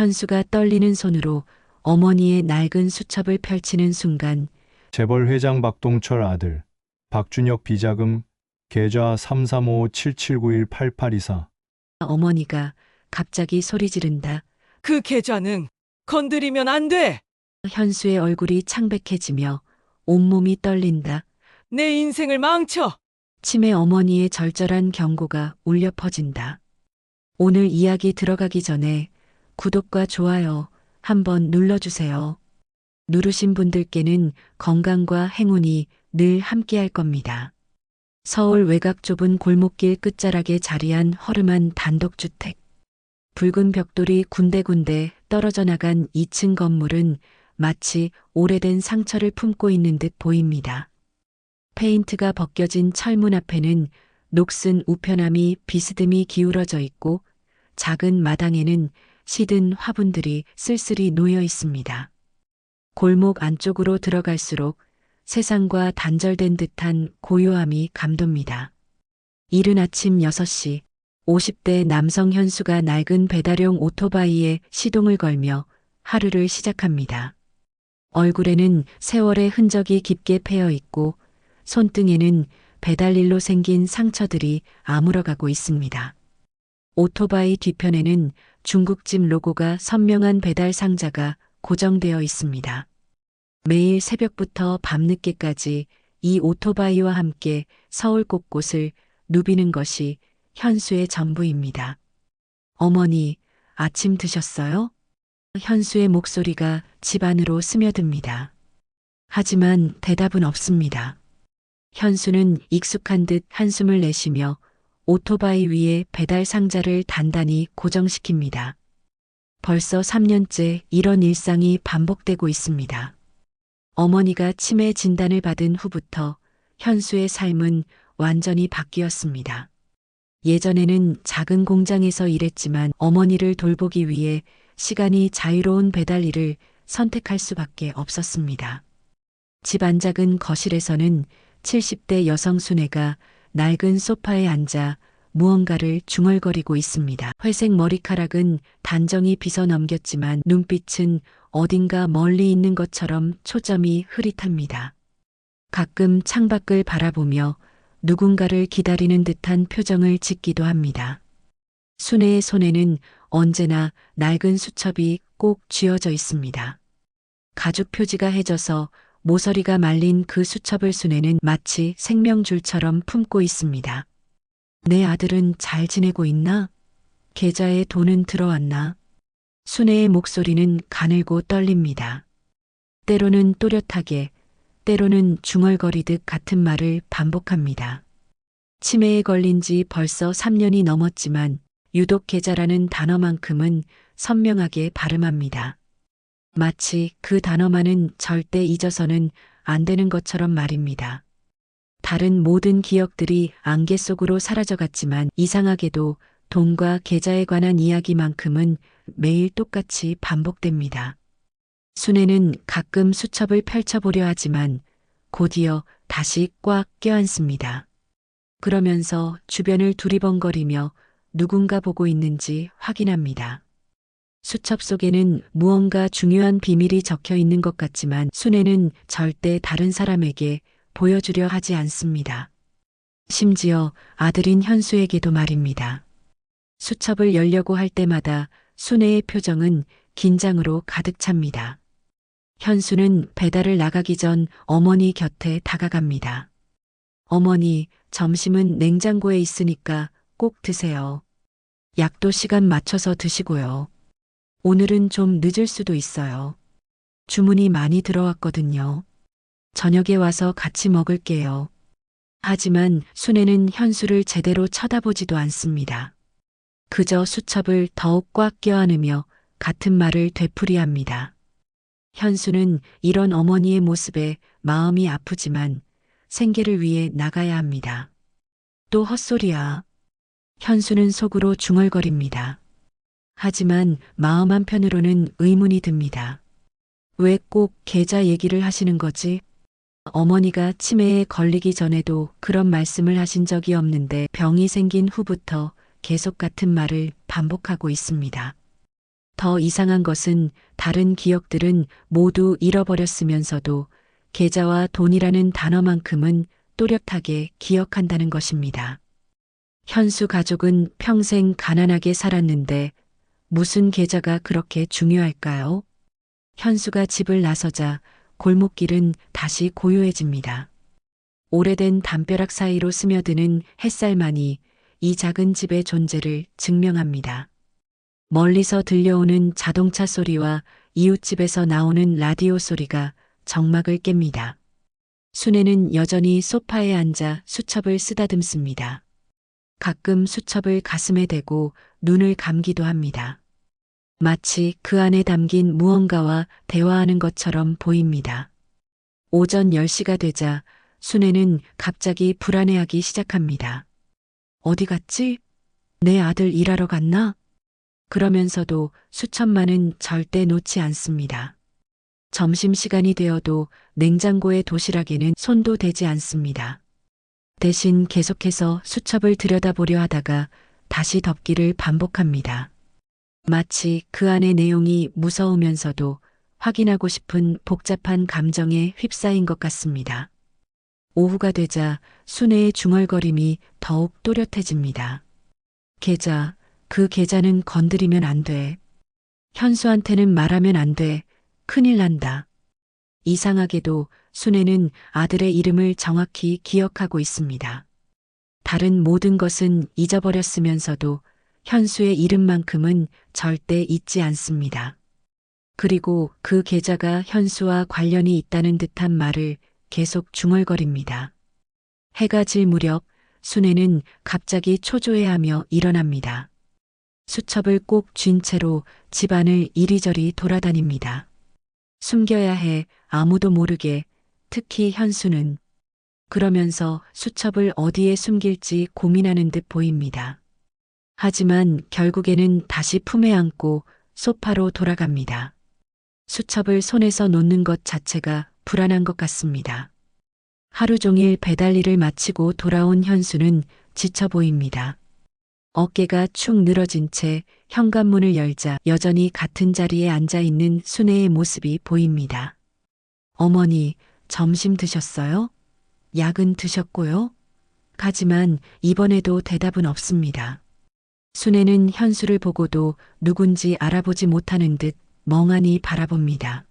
현수가 떨리는 손으로 어머니의 낡은 수첩을 펼치는 순간 재벌 회장 박동철 아들 박준혁 비자금 계좌 335-7791-8824. 어머니가 갑자기 소리 지른다. 그 계좌는 건드리면 안 돼. 현수의 얼굴이 창백해지며 온몸이 떨린다. 내 인생을 망쳐. 치매 어머니의 절절한 경고가 울려 퍼진다. 오늘 이야기 들어가기 전에 구독과 좋아요 한번 눌러주세요. 누르신 분들께는 건강과 행운이 늘 함께할 겁니다. 서울 외곽 좁은 골목길 끝자락에 자리한 허름한 단독주택. 붉은 벽돌이 군데군데 떨어져 나간 2층 건물은 마치 오래된 상처를 품고 있는 듯 보입니다. 페인트가 벗겨진 철문 앞에는 녹슨 우편함이 비스듬히 기울어져 있고 작은 마당에는 시든 화분들이 쓸쓸히 놓여 있습니다. 골목 안쪽으로 들어갈수록 세상과 단절된 듯한 고요함이 감돕니다. 이른 아침 6시 50대 남성 현수가 낡은 배달용 오토바이에 시동을 걸며 하루를 시작합니다. 얼굴에는 세월의 흔적이 깊게 패여 있고 손등에는 배달일로 생긴 상처들이 아물어가고 있습니다. 오토바이 뒤편에는 중국집 로고가 선명한 배달 상자가 고정되어 있습니다. 매일 새벽부터 밤늦게까지 이 오토바이와 함께 서울 곳곳을 누비는 것이 현수의 전부입니다. 어머니, 아침 드셨어요? 현수의 목소리가 집 안으로 스며듭니다. 하지만 대답은 없습니다. 현수는 익숙한 듯 한숨을 내쉬며 오토바이 위에 배달 상자를 단단히 고정시킵니다. 벌써 3년째 이런 일상이 반복되고 있습니다. 어머니가 치매 진단을 받은 후부터 현수의 삶은 완전히 바뀌었습니다. 예전에는 작은 공장에서 일했지만 어머니를 돌보기 위해 시간이 자유로운 배달 일을 선택할 수밖에 없었습니다. 집 안작은 거실에서는 70대 여성 수네가 낡은 소파에 앉아 무언가를 중얼거리고 있습니다. 회색 머리카락은 단정히 빗어 넘겼지만 눈빛은 어딘가 멀리 있는 것처럼 초점이 흐릿합니다. 가끔 창밖을 바라보며 누군가를 기다리는 듯한 표정을 짓기도 합니다. 수네의 손에는 언제나 낡은 수첩이 꼭 쥐어져 있습니다. 가죽 표지가 해져서 모서리가 말린 그 수첩을 수네는 마치 생명줄처럼 품고 있습니다. 내 아들은 잘 지내고 있나? 계좌에 돈은 들어왔나? 수네의 목소리는 가늘고 떨립니다. 때로는 또렷하게, 때로는 중얼거리듯 같은 말을 반복합니다. 치매에 걸린 지 벌써 3년이 넘었지만 유독 계좌라는 단어만큼은 선명하게 발음합니다. 마치 그 단어만은 절대 잊어서는 안 되는 것처럼 말입니다. 다른 모든 기억들이 안개 속으로 사라져갔지만 이상하게도 돈과 계좌에 관한 이야기만큼은 매일 똑같이 반복됩니다. 수네는 가끔 수첩을 펼쳐보려 하지만 곧이어 다시 꽉 껴안습니다. 그러면서 주변을 두리번거리며 누군가 보고 있는지 확인합니다. 수첩 속에는 무언가 중요한 비밀이 적혀 있는 것 같지만 수네는 절대 다른 사람에게 보여주려 하지 않습니다. 심지어 아들인 현수에게도 말입니다. 수첩을 열려고 할 때마다 수네의 표정은 긴장으로 가득 찹니다. 현수는 배달을 나가기 전 어머니 곁에 다가갑니다. 어머니, 점심은 냉장고에 있으니까 꼭 드세요. 약도 시간 맞춰서 드시고요. 오늘은 좀 늦을 수도 있어요. 주문이 많이 들어왔거든요. 저녁에 와서 같이 먹을게요. 하지만 수네는 현수를 제대로 쳐다보지도 않습니다. 그저 수첩을 더욱 꽉 껴안으며 같은 말을 되풀이합니다. 현수는 이런 어머니의 모습에 마음이 아프지만 생계를 위해 나가야 합니다. 또 헛소리야. 현수는 속으로 중얼거립니다. 하지만 마음 한편으로는 의문이 듭니다. 왜 꼭 계좌 얘기를 하시는 거지? 어머니가 치매에 걸리기 전에도 그런 말씀을 하신 적이 없는데 병이 생긴 후부터 계속 같은 말을 반복하고 있습니다. 더 이상한 것은 다른 기억들은 모두 잃어버렸으면서도 계좌와 돈이라는 단어만큼은 또렷하게 기억한다는 것입니다. 현수 가족은 평생 가난하게 살았는데 무슨 계좌가 그렇게 중요할까요? 현수가 집을 나서자 골목길은 다시 고요해집니다. 오래된 담벼락 사이로 스며드는 햇살만이 이 작은 집의 존재를 증명합니다. 멀리서 들려오는 자동차 소리와 이웃집에서 나오는 라디오 소리가 정막을 깹니다. 순애는 여전히 소파에 앉아 수첩을 쓰다듬습니다. 가끔 수첩을 가슴에 대고 눈을 감기도 합니다. 마치 그 안에 담긴 무언가와 대화하는 것처럼 보입니다. 오전 10시가 되자 순애는 갑자기 불안해하기 시작합니다. 어디 갔지? 내 아들 일하러 갔나? 그러면서도 수첩만은 절대 놓지 않습니다. 점심시간이 되어도 냉장고의 도시락에는 손도 대지 않습니다. 대신 계속해서 수첩을 들여다보려 하다가 다시 덮기를 반복합니다. 마치 그 안의 내용이 무서우면서도 확인하고 싶은 복잡한 감정에 휩싸인 것 같습니다. 오후가 되자 순애의 중얼거림이 더욱 또렷해집니다. 계좌, 그 계좌는 건드리면 안 돼. 현수한테는 말하면 안 돼. 큰일 난다. 이상하게도 순애는 아들의 이름을 정확히 기억하고 있습니다. 다른 모든 것은 잊어버렸으면서도 현수의 이름만큼은 절대 잊지 않습니다. 그리고 그 계좌가 현수와 관련이 있다는 듯한 말을 계속 중얼거립니다. 해가 질 무렵 순애는 갑자기 초조해하며 일어납니다. 수첩을 꼭 쥔 채로 집안을 이리저리 돌아다닙니다. 숨겨야 해, 아무도 모르게, 특히 현수는. 그러면서 수첩을 어디에 숨길지 고민하는 듯 보입니다. 하지만 결국에는 다시 품에 안고 소파로 돌아갑니다. 수첩을 손에서 놓는 것 자체가 불안한 것 같습니다. 하루 종일 배달 일을 마치고 돌아온 현수는 지쳐 보입니다. 어깨가 축 늘어진 채 현관문을 열자 여전히 같은 자리에 앉아 있는 순애의 모습이 보입니다. 어머니, 점심 드셨어요? 약은 드셨고요? 하지만 이번에도 대답은 없습니다. 순애는 현수를 보고도 누군지 알아보지 못하는 듯 멍하니 바라봅니다.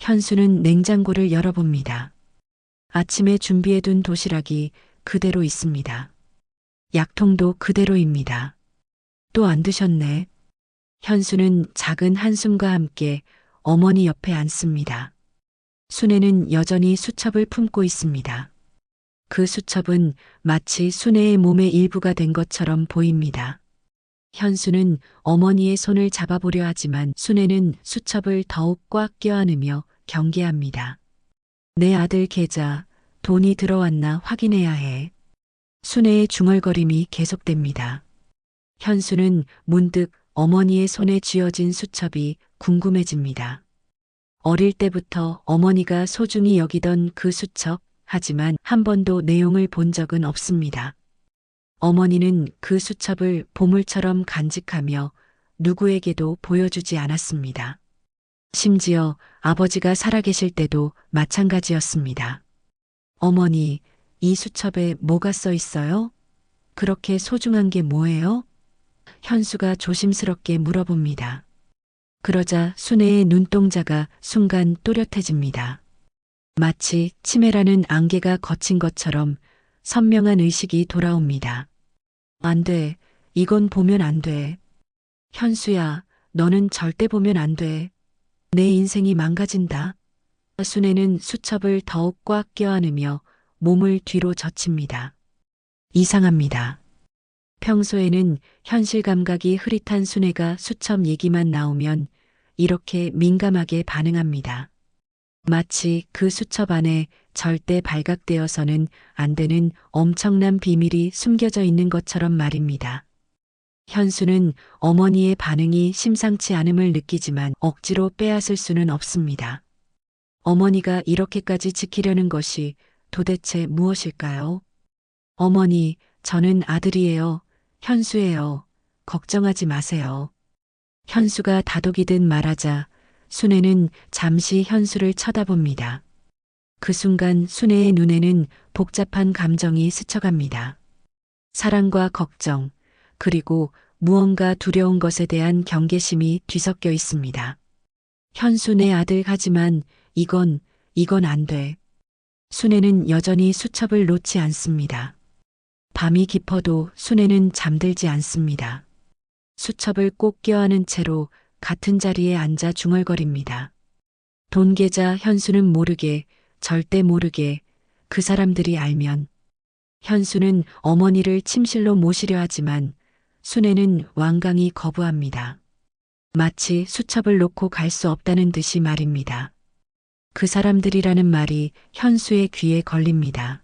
현수는 냉장고를 열어봅니다. 아침에 준비해둔 도시락이 그대로 있습니다. 약통도 그대로입니다. 또 안 드셨네. 현수는 작은 한숨과 함께 어머니 옆에 앉습니다. 순애는 여전히 수첩을 품고 있습니다. 그 수첩은 마치 순애의 몸의 일부가 된 것처럼 보입니다. 현수는 어머니의 손을 잡아보려 하지만 순애는 수첩을 더욱 꽉 껴안으며 경계합니다. 내 아들 계좌, 돈이 들어왔나 확인해야 해. 순애의 중얼거림이 계속됩니다. 현수는 문득 어머니의 손에 쥐어진 수첩이 궁금해집니다. 어릴 때부터 어머니가 소중히 여기던 그 수첩, 하지만 한 번도 내용을 본 적은 없습니다. 어머니는 그 수첩을 보물처럼 간직하며 누구에게도 보여주지 않았습니다. 심지어 아버지가 살아계실 때도 마찬가지였습니다. 어머니, 이 수첩에 뭐가 써 있어요? 그렇게 소중한 게 뭐예요? 현수가 조심스럽게 물어봅니다. 그러자 순애의 눈동자가 순간 또렷해집니다. 마치 치매라는 안개가 걷힌 것처럼 선명한 의식이 돌아옵니다. 안 돼. 이건 보면 안 돼. 현수야, 너는 절대 보면 안 돼. 내 인생이 망가진다. 순애는 수첩을 더욱 꽉 껴안으며 몸을 뒤로 젖힙니다. 이상합니다. 평소에는 현실 감각이 흐릿한 순애가 수첩 얘기만 나오면 이렇게 민감하게 반응합니다. 마치 그 수첩 안에 절대 발각되어서는 안 되는 엄청난 비밀이 숨겨져 있는 것처럼 말입니다. 현수는 어머니의 반응이 심상치 않음을 느끼지만 억지로 빼앗을 수는 없습니다. 어머니가 이렇게까지 지키려는 것이 도대체 무엇일까요? 어머니, 저는 아들이에요. 현수예요. 걱정하지 마세요. 현수가 다독이듯 말하자 순애는 잠시 현수를 쳐다봅니다. 그 순간 순애의 눈에는 복잡한 감정이 스쳐갑니다. 사랑과 걱정, 그리고 무언가 두려운 것에 대한 경계심이 뒤섞여 있습니다. 현수 내 아들 하지만 이건 안 돼. 순애는 여전히 수첩을 놓지 않습니다. 밤이 깊어도 순애는 잠들지 않습니다. 수첩을 꼭 껴안은 채로 같은 자리에 앉아 중얼거립니다. 돈 계좌 현수는 모르게, 절대 모르게, 그 사람들이 알면. 현수는 어머니를 침실로 모시려 하지만 순애는 완강히 거부합니다. 마치 수첩을 놓고 갈 수 없다는 듯이 말입니다. 그 사람들이라는 말이 현수의 귀에 걸립니다.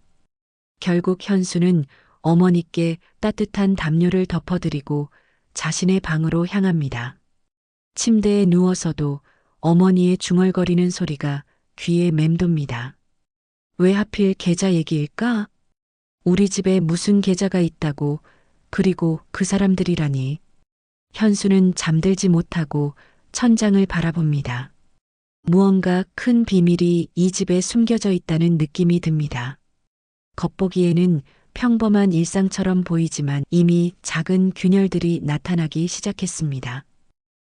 결국 현수는 어머니께 따뜻한 담요를 덮어드리고 자신의 방으로 향합니다. 침대에 누워서도 어머니의 중얼거리는 소리가 귀에 맴돕니다. 왜 하필 계좌 얘기일까? 우리 집에 무슨 계좌가 있다고, 그리고 그 사람들이라니. 현수는 잠들지 못하고 천장을 바라봅니다. 무언가 큰 비밀이 이 집에 숨겨져 있다는 느낌이 듭니다. 겉보기에는 평범한 일상처럼 보이지만 이미 작은 균열들이 나타나기 시작했습니다.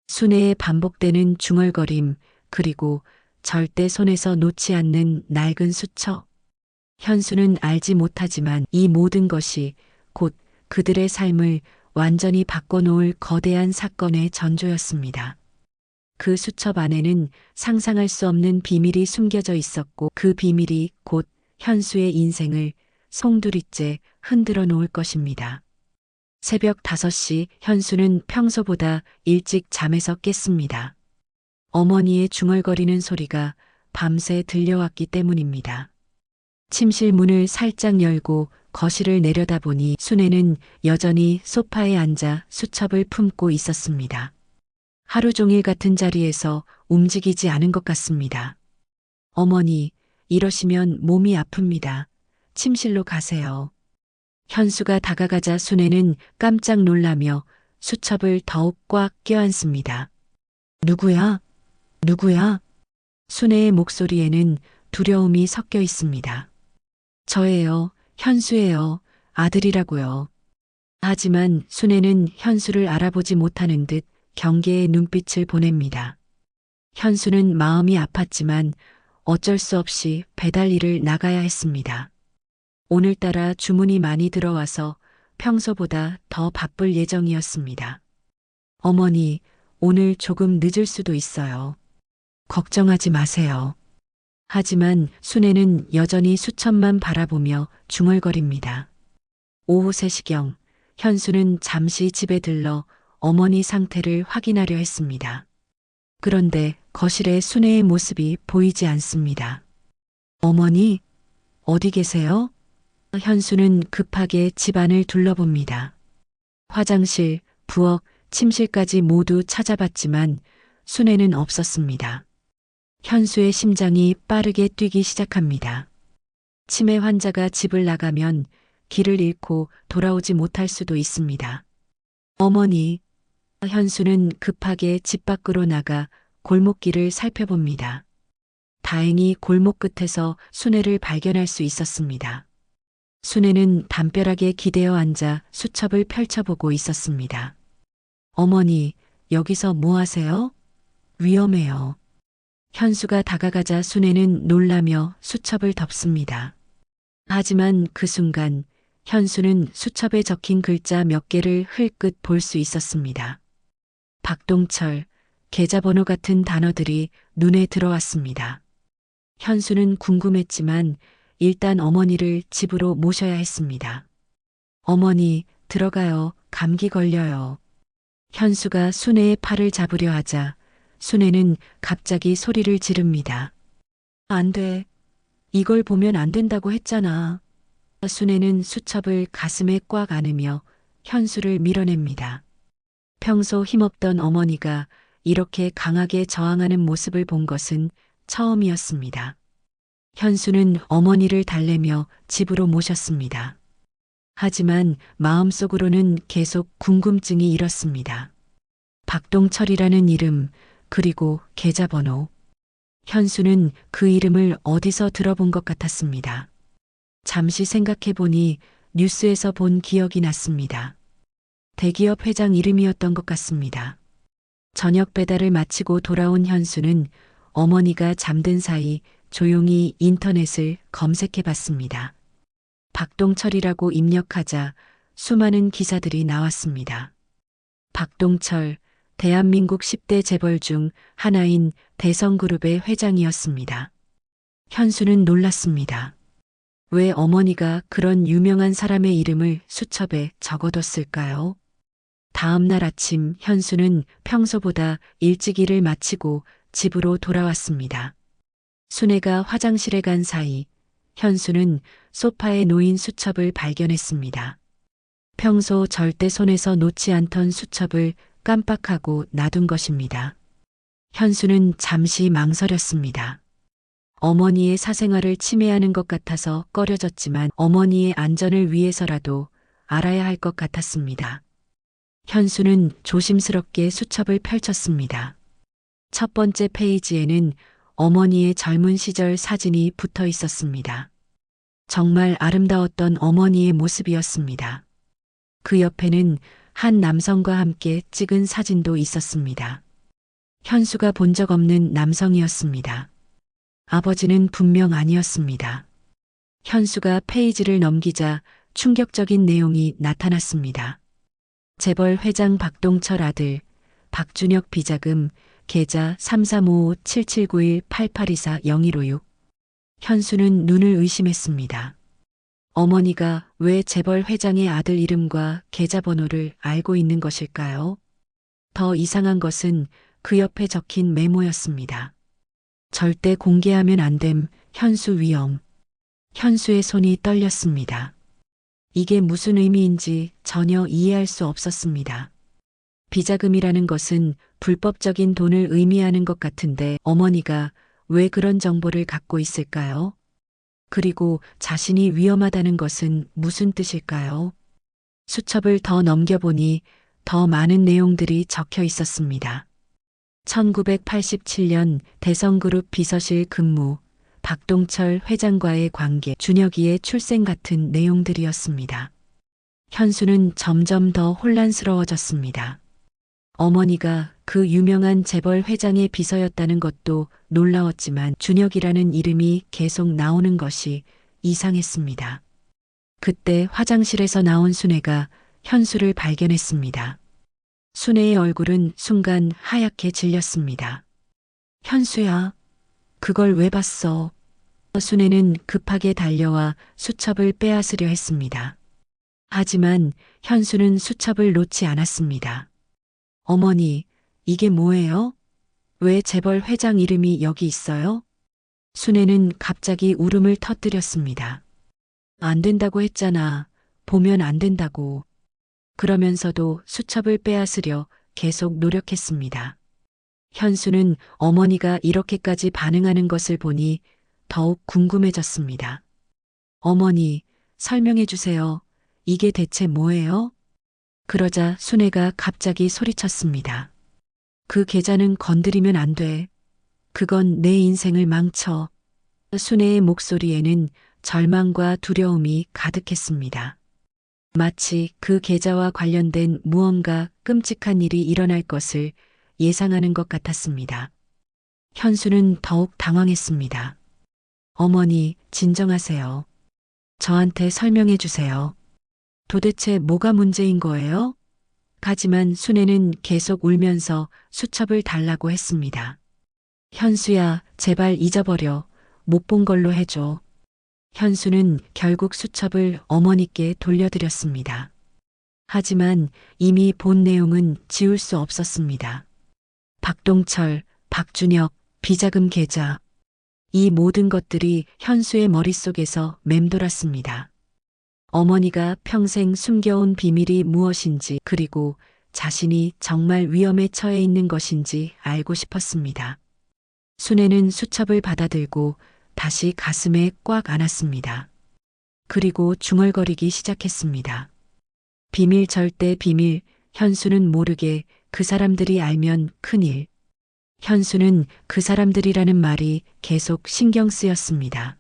순애의 반복되는 중얼거림, 그리고 절대 손에서 놓지 않는 낡은 수첩. 현수는 알지 못하지만 이 모든 것이 곧 그들의 삶을 완전히 바꿔놓을 거대한 사건의 전조였습니다. 그 수첩 안에는 상상할 수 없는 비밀이 숨겨져 있었고 그 비밀이 곧 현수의 인생을 송두리째 흔들어 놓을 것입니다. 새벽 5시 현수는 평소보다 일찍 잠에서 깼습니다. 어머니의 중얼거리는 소리가 밤새 들려왔기 때문입니다. 침실 문을 살짝 열고 거실을 내려다보니 순애는 여전히 소파에 앉아 수첩을 품고 있었습니다. 하루 종일 같은 자리에서 움직이지 않은 것 같습니다. 어머니, 이러시면 몸이 아픕니다. 침실로 가세요. 현수가 다가가자 순애는 깜짝 놀라며 수첩을 더욱 꽉 껴안습니다. 누구야? 누구야? 순애의 목소리에는 두려움이 섞여 있습니다. 저예요. 현수예요. 아들이라고요. 하지만 순애는 현수를 알아보지 못하는 듯 경계의 눈빛을 보냅니다. 현수는 마음이 아팠지만 어쩔 수 없이 배달 일을 나가야 했습니다. 오늘따라 주문이 많이 들어와서 평소보다 더 바쁠 예정이었습니다. 어머니, 오늘 조금 늦을 수도 있어요. 걱정하지 마세요. 하지만 순애는 여전히 수첩만 바라보며 중얼거립니다. 오후 3시경 현수는 잠시 집에 들러 어머니 상태를 확인하려 했습니다. 그런데 거실에 순애의 모습이 보이지 않습니다. 어머니, 어디 계세요? 현수는 급하게 집안을 둘러봅니다. 화장실, 부엌, 침실까지 모두 찾아봤지만 순애는 없었습니다. 현수의 심장이 빠르게 뛰기 시작합니다. 치매 환자가 집을 나가면 길을 잃고 돌아오지 못할 수도 있습니다. 어머니, 현수는 급하게 집 밖으로 나가 골목길을 살펴봅니다. 다행히 골목 끝에서 순애를 발견할 수 있었습니다. 순애는 담벼락에 기대어 앉아 수첩을 펼쳐보고 있었습니다. 어머니, 여기서 뭐 하세요? 위험해요. 현수가 다가가자 순애는 놀라며 수첩을 덮습니다. 하지만 그 순간 현수는 수첩에 적힌 글자 몇 개를 흘끗 볼 수 있었습니다. 박동철, 계좌번호 같은 단어들이 눈에 들어왔습니다. 현수는 궁금했지만 일단 어머니를 집으로 모셔야 했습니다. 어머니, 들어가요. 감기 걸려요. 현수가 순애의 팔을 잡으려 하자 순애는 갑자기 소리를 지릅니다. 안 돼. 이걸 보면 안 된다고 했잖아. 순애는 수첩을 가슴에 꽉 안으며 현수를 밀어냅니다. 평소 힘없던 어머니가 이렇게 강하게 저항하는 모습을 본 것은 처음이었습니다. 현수는 어머니를 달래며 집으로 모셨습니다. 하지만 마음속으로는 계속 궁금증이 일었습니다. 박동철이라는 이름, 그리고 계좌번호. 현수는 그 이름을 어디서 들어본 것 같았습니다. 잠시 생각해 보니 뉴스에서 본 기억이 났습니다. 대기업 회장 이름이었던 것 같습니다. 저녁 배달을 마치고 돌아온 현수는 어머니가 잠든 사이 조용히 인터넷을 검색해 봤습니다. 박동철이라고 입력하자 수많은 기사들이 나왔습니다. 박동철, 대한민국 10대 재벌 중 하나인 대성그룹의 회장이었습니다. 현수는 놀랐습니다. 왜 어머니가 그런 유명한 사람의 이름을 수첩에 적어뒀을까요? 다음 날 아침 현수는 평소보다 일찍 일을 마치고 집으로 돌아왔습니다. 순애가 화장실에 간 사이 현수는 소파에 놓인 수첩을 발견했습니다. 평소 절대 손에서 놓지 않던 수첩을 깜빡하고 놔둔 것입니다. 현수는 잠시 망설였습니다. 어머니의 사생활을 침해하는 것 같아서 꺼려졌지만 어머니의 안전을 위해서라도 알아야 할 것 같았습니다. 현수는 조심스럽게 수첩을 펼쳤습니다. 첫 번째 페이지에는 어머니의 젊은 시절 사진이 붙어 있었습니다. 정말 아름다웠던 어머니의 모습이었습니다. 그 옆에는 한 남성과 함께 찍은 사진도 있었습니다. 현수가 본 적 없는 남성이었습니다. 아버지는 분명 아니었습니다. 현수가 페이지를 넘기자 충격적인 내용이 나타났습니다. 재벌 회장 박동철 아들, 박준혁 비자금, 계좌 3355-7791-8824-0156. 현수는 눈을 의심했습니다. 어머니가 왜 재벌 회장의 아들 이름과 계좌번호를 알고 있는 것일까요? 더 이상한 것은 그 옆에 적힌 메모였습니다. 절대 공개하면 안 됨, 현수 위험. 현수의 손이 떨렸습니다. 이게 무슨 의미인지 전혀 이해할 수 없었습니다. 비자금이라는 것은 불법적인 돈을 의미하는 것 같은데 어머니가 왜 그런 정보를 갖고 있을까요? 그리고 자신이 위험하다는 것은 무슨 뜻일까요? 수첩을 더 넘겨보니 더 많은 내용들이 적혀 있었습니다. 1987년 대성그룹 비서실 근무, 박동철 회장과의 관계, 준혁이의 출생 같은 내용들이었습니다. 현수는 점점 더 혼란스러워졌습니다. 어머니가 그 유명한 재벌 회장의 비서였다는 것도 놀라웠지만 준혁이라는 이름이 계속 나오는 것이 이상했습니다. 그때 화장실에서 나온 순애가 현수를 발견했습니다. 순애의 얼굴은 순간 하얗게 질렸습니다. 현수야, 그걸 왜 봤어? 순애는 급하게 달려와 수첩을 빼앗으려 했습니다. 하지만 현수는 수첩을 놓지 않았습니다. 어머니, 이게 뭐예요? 왜 재벌 회장 이름이 여기 있어요? 순애는 갑자기 울음을 터뜨렸습니다. 안 된다고 했잖아. 보면 안 된다고. 그러면서도 수첩을 빼앗으려 계속 노력했습니다. 현수는 어머니가 이렇게까지 반응하는 것을 보니 더욱 궁금해졌습니다. 어머니, 설명해 주세요. 이게 대체 뭐예요? 그러자 순애가 갑자기 소리쳤습니다. 그 계좌는 건드리면 안 돼. 그건 내 인생을 망쳐. 순애의 목소리에는 절망과 두려움이 가득했습니다. 마치 그 계좌와 관련된 무언가 끔찍한 일이 일어날 것을 예상하는 것 같았습니다. 현수는 더욱 당황했습니다. 어머니, 진정하세요. 저한테 설명해 주세요. 도대체 뭐가 문제인 거예요? 하지만 순애는 계속 울면서 수첩을 달라고 했습니다. 현수야, 제발 잊어버려. 못 본 걸로 해줘. 현수는 결국 수첩을 어머니께 돌려드렸습니다. 하지만 이미 본 내용은 지울 수 없었습니다. 박동철, 박준혁, 비자금 계좌. 이 모든 것들이 현수의 머릿속에서 맴돌았습니다. 어머니가 평생 숨겨온 비밀이 무엇인지 그리고 자신이 정말 위험에 처해 있는 것인지 알고 싶었습니다. 순애는 수첩을 받아들고 다시 가슴에 꽉 안았습니다. 그리고 중얼거리기 시작했습니다. 비밀 절대 비밀. 현수는 모르게 그 사람들이 알면 큰일. 현수는 그 사람들이라는 말이 계속 신경 쓰였습니다.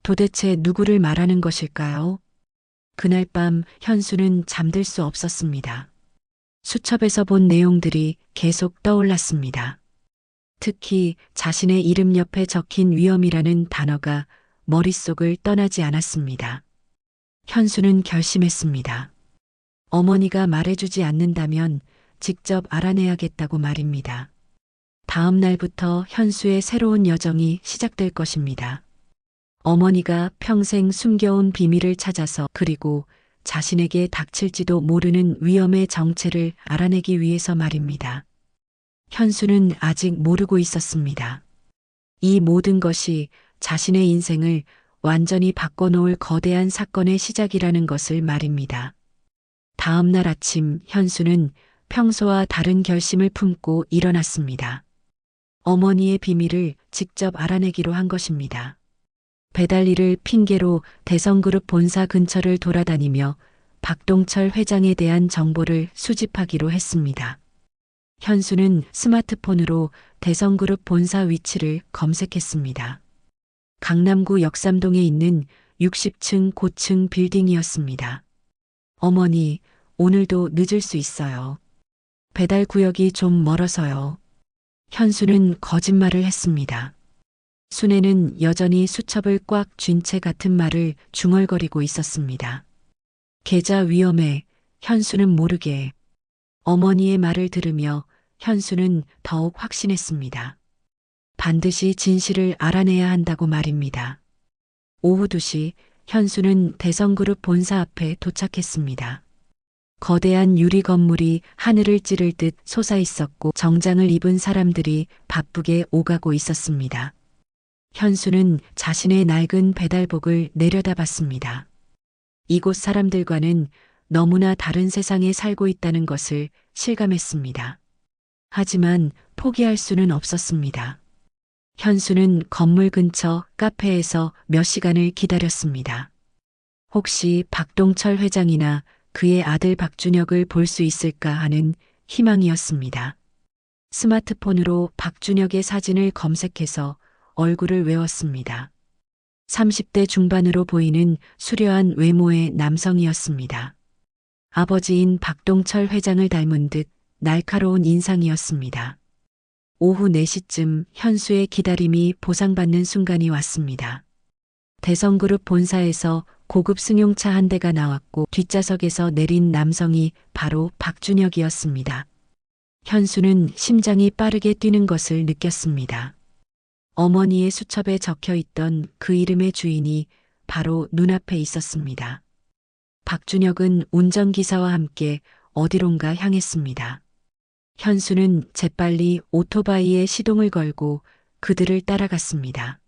도대체 누구를 말하는 것일까요? 그날 밤 현수는 잠들 수 없었습니다. 수첩에서 본 내용들이 계속 떠올랐습니다. 특히 자신의 이름 옆에 적힌 위험이라는 단어가 머릿속을 떠나지 않았습니다. 현수는 결심했습니다. 어머니가 말해주지 않는다면 직접 알아내야겠다고 말입니다. 다음 날부터 현수의 새로운 여정이 시작될 것입니다. 어머니가 평생 숨겨온 비밀을 찾아서 그리고 자신에게 닥칠지도 모르는 위험의 정체를 알아내기 위해서 말입니다. 현수는 아직 모르고 있었습니다. 이 모든 것이 자신의 인생을 완전히 바꿔놓을 거대한 사건의 시작이라는 것을 말입니다. 다음 날 아침 현수는 평소와 다른 결심을 품고 일어났습니다. 어머니의 비밀을 직접 알아내기로 한 것입니다. 배달 일을 핑계로 대성그룹 본사 근처를 돌아다니며 박동철 회장에 대한 정보를 수집하기로 했습니다. 현수는 스마트폰으로 대성그룹 본사 위치를 검색했습니다. 강남구 역삼동에 있는 60층 고층 빌딩이었습니다. 어머니, 오늘도 늦을 수 있어요. 배달 구역이 좀 멀어서요. 현수는 거짓말을 했습니다. 순애는 여전히 수첩을 꽉 쥔 채 같은 말을 중얼거리고 있었습니다. 계좌 위험해, 현수는 모르게. 어머니의 말을 들으며 현수는 더욱 확신했습니다. 반드시 진실을 알아내야 한다고 말입니다. 오후 2시 현수는 대성그룹 본사 앞에 도착했습니다. 거대한 유리 건물이 하늘을 찌를 듯 솟아 있었고 정장을 입은 사람들이 바쁘게 오가고 있었습니다. 현수는 자신의 낡은 배달복을 내려다봤습니다. 이곳 사람들과는 너무나 다른 세상에 살고 있다는 것을 실감했습니다. 하지만 포기할 수는 없었습니다. 현수는 건물 근처 카페에서 몇 시간을 기다렸습니다. 혹시 박동철 회장이나 그의 아들 박준혁을 볼 수 있을까 하는 희망이었습니다. 스마트폰으로 박준혁의 사진을 검색해서 얼굴을 외웠습니다. 30대 중반으로 보이는 수려한 외모의 남성이었습니다. 아버지인 박동철 회장을 닮은 듯 날카로운 인상이었습니다. 오후 4시쯤 현수의 기다림이 보상받는 순간이 왔습니다. 대성그룹 본사에서 고급 승용차 한 대가 나왔고 뒷좌석에서 내린 남성이 바로 박준혁이었습니다. 현수는 심장이 빠르게 뛰는 것을 느꼈습니다. 어머니의 수첩에 적혀 있던 그 이름의 주인이 바로 눈앞에 있었습니다. 박준혁은 운전기사와 함께 어디론가 향했습니다. 현수는 재빨리 오토바이에 시동을 걸고 그들을 따라갔습니다.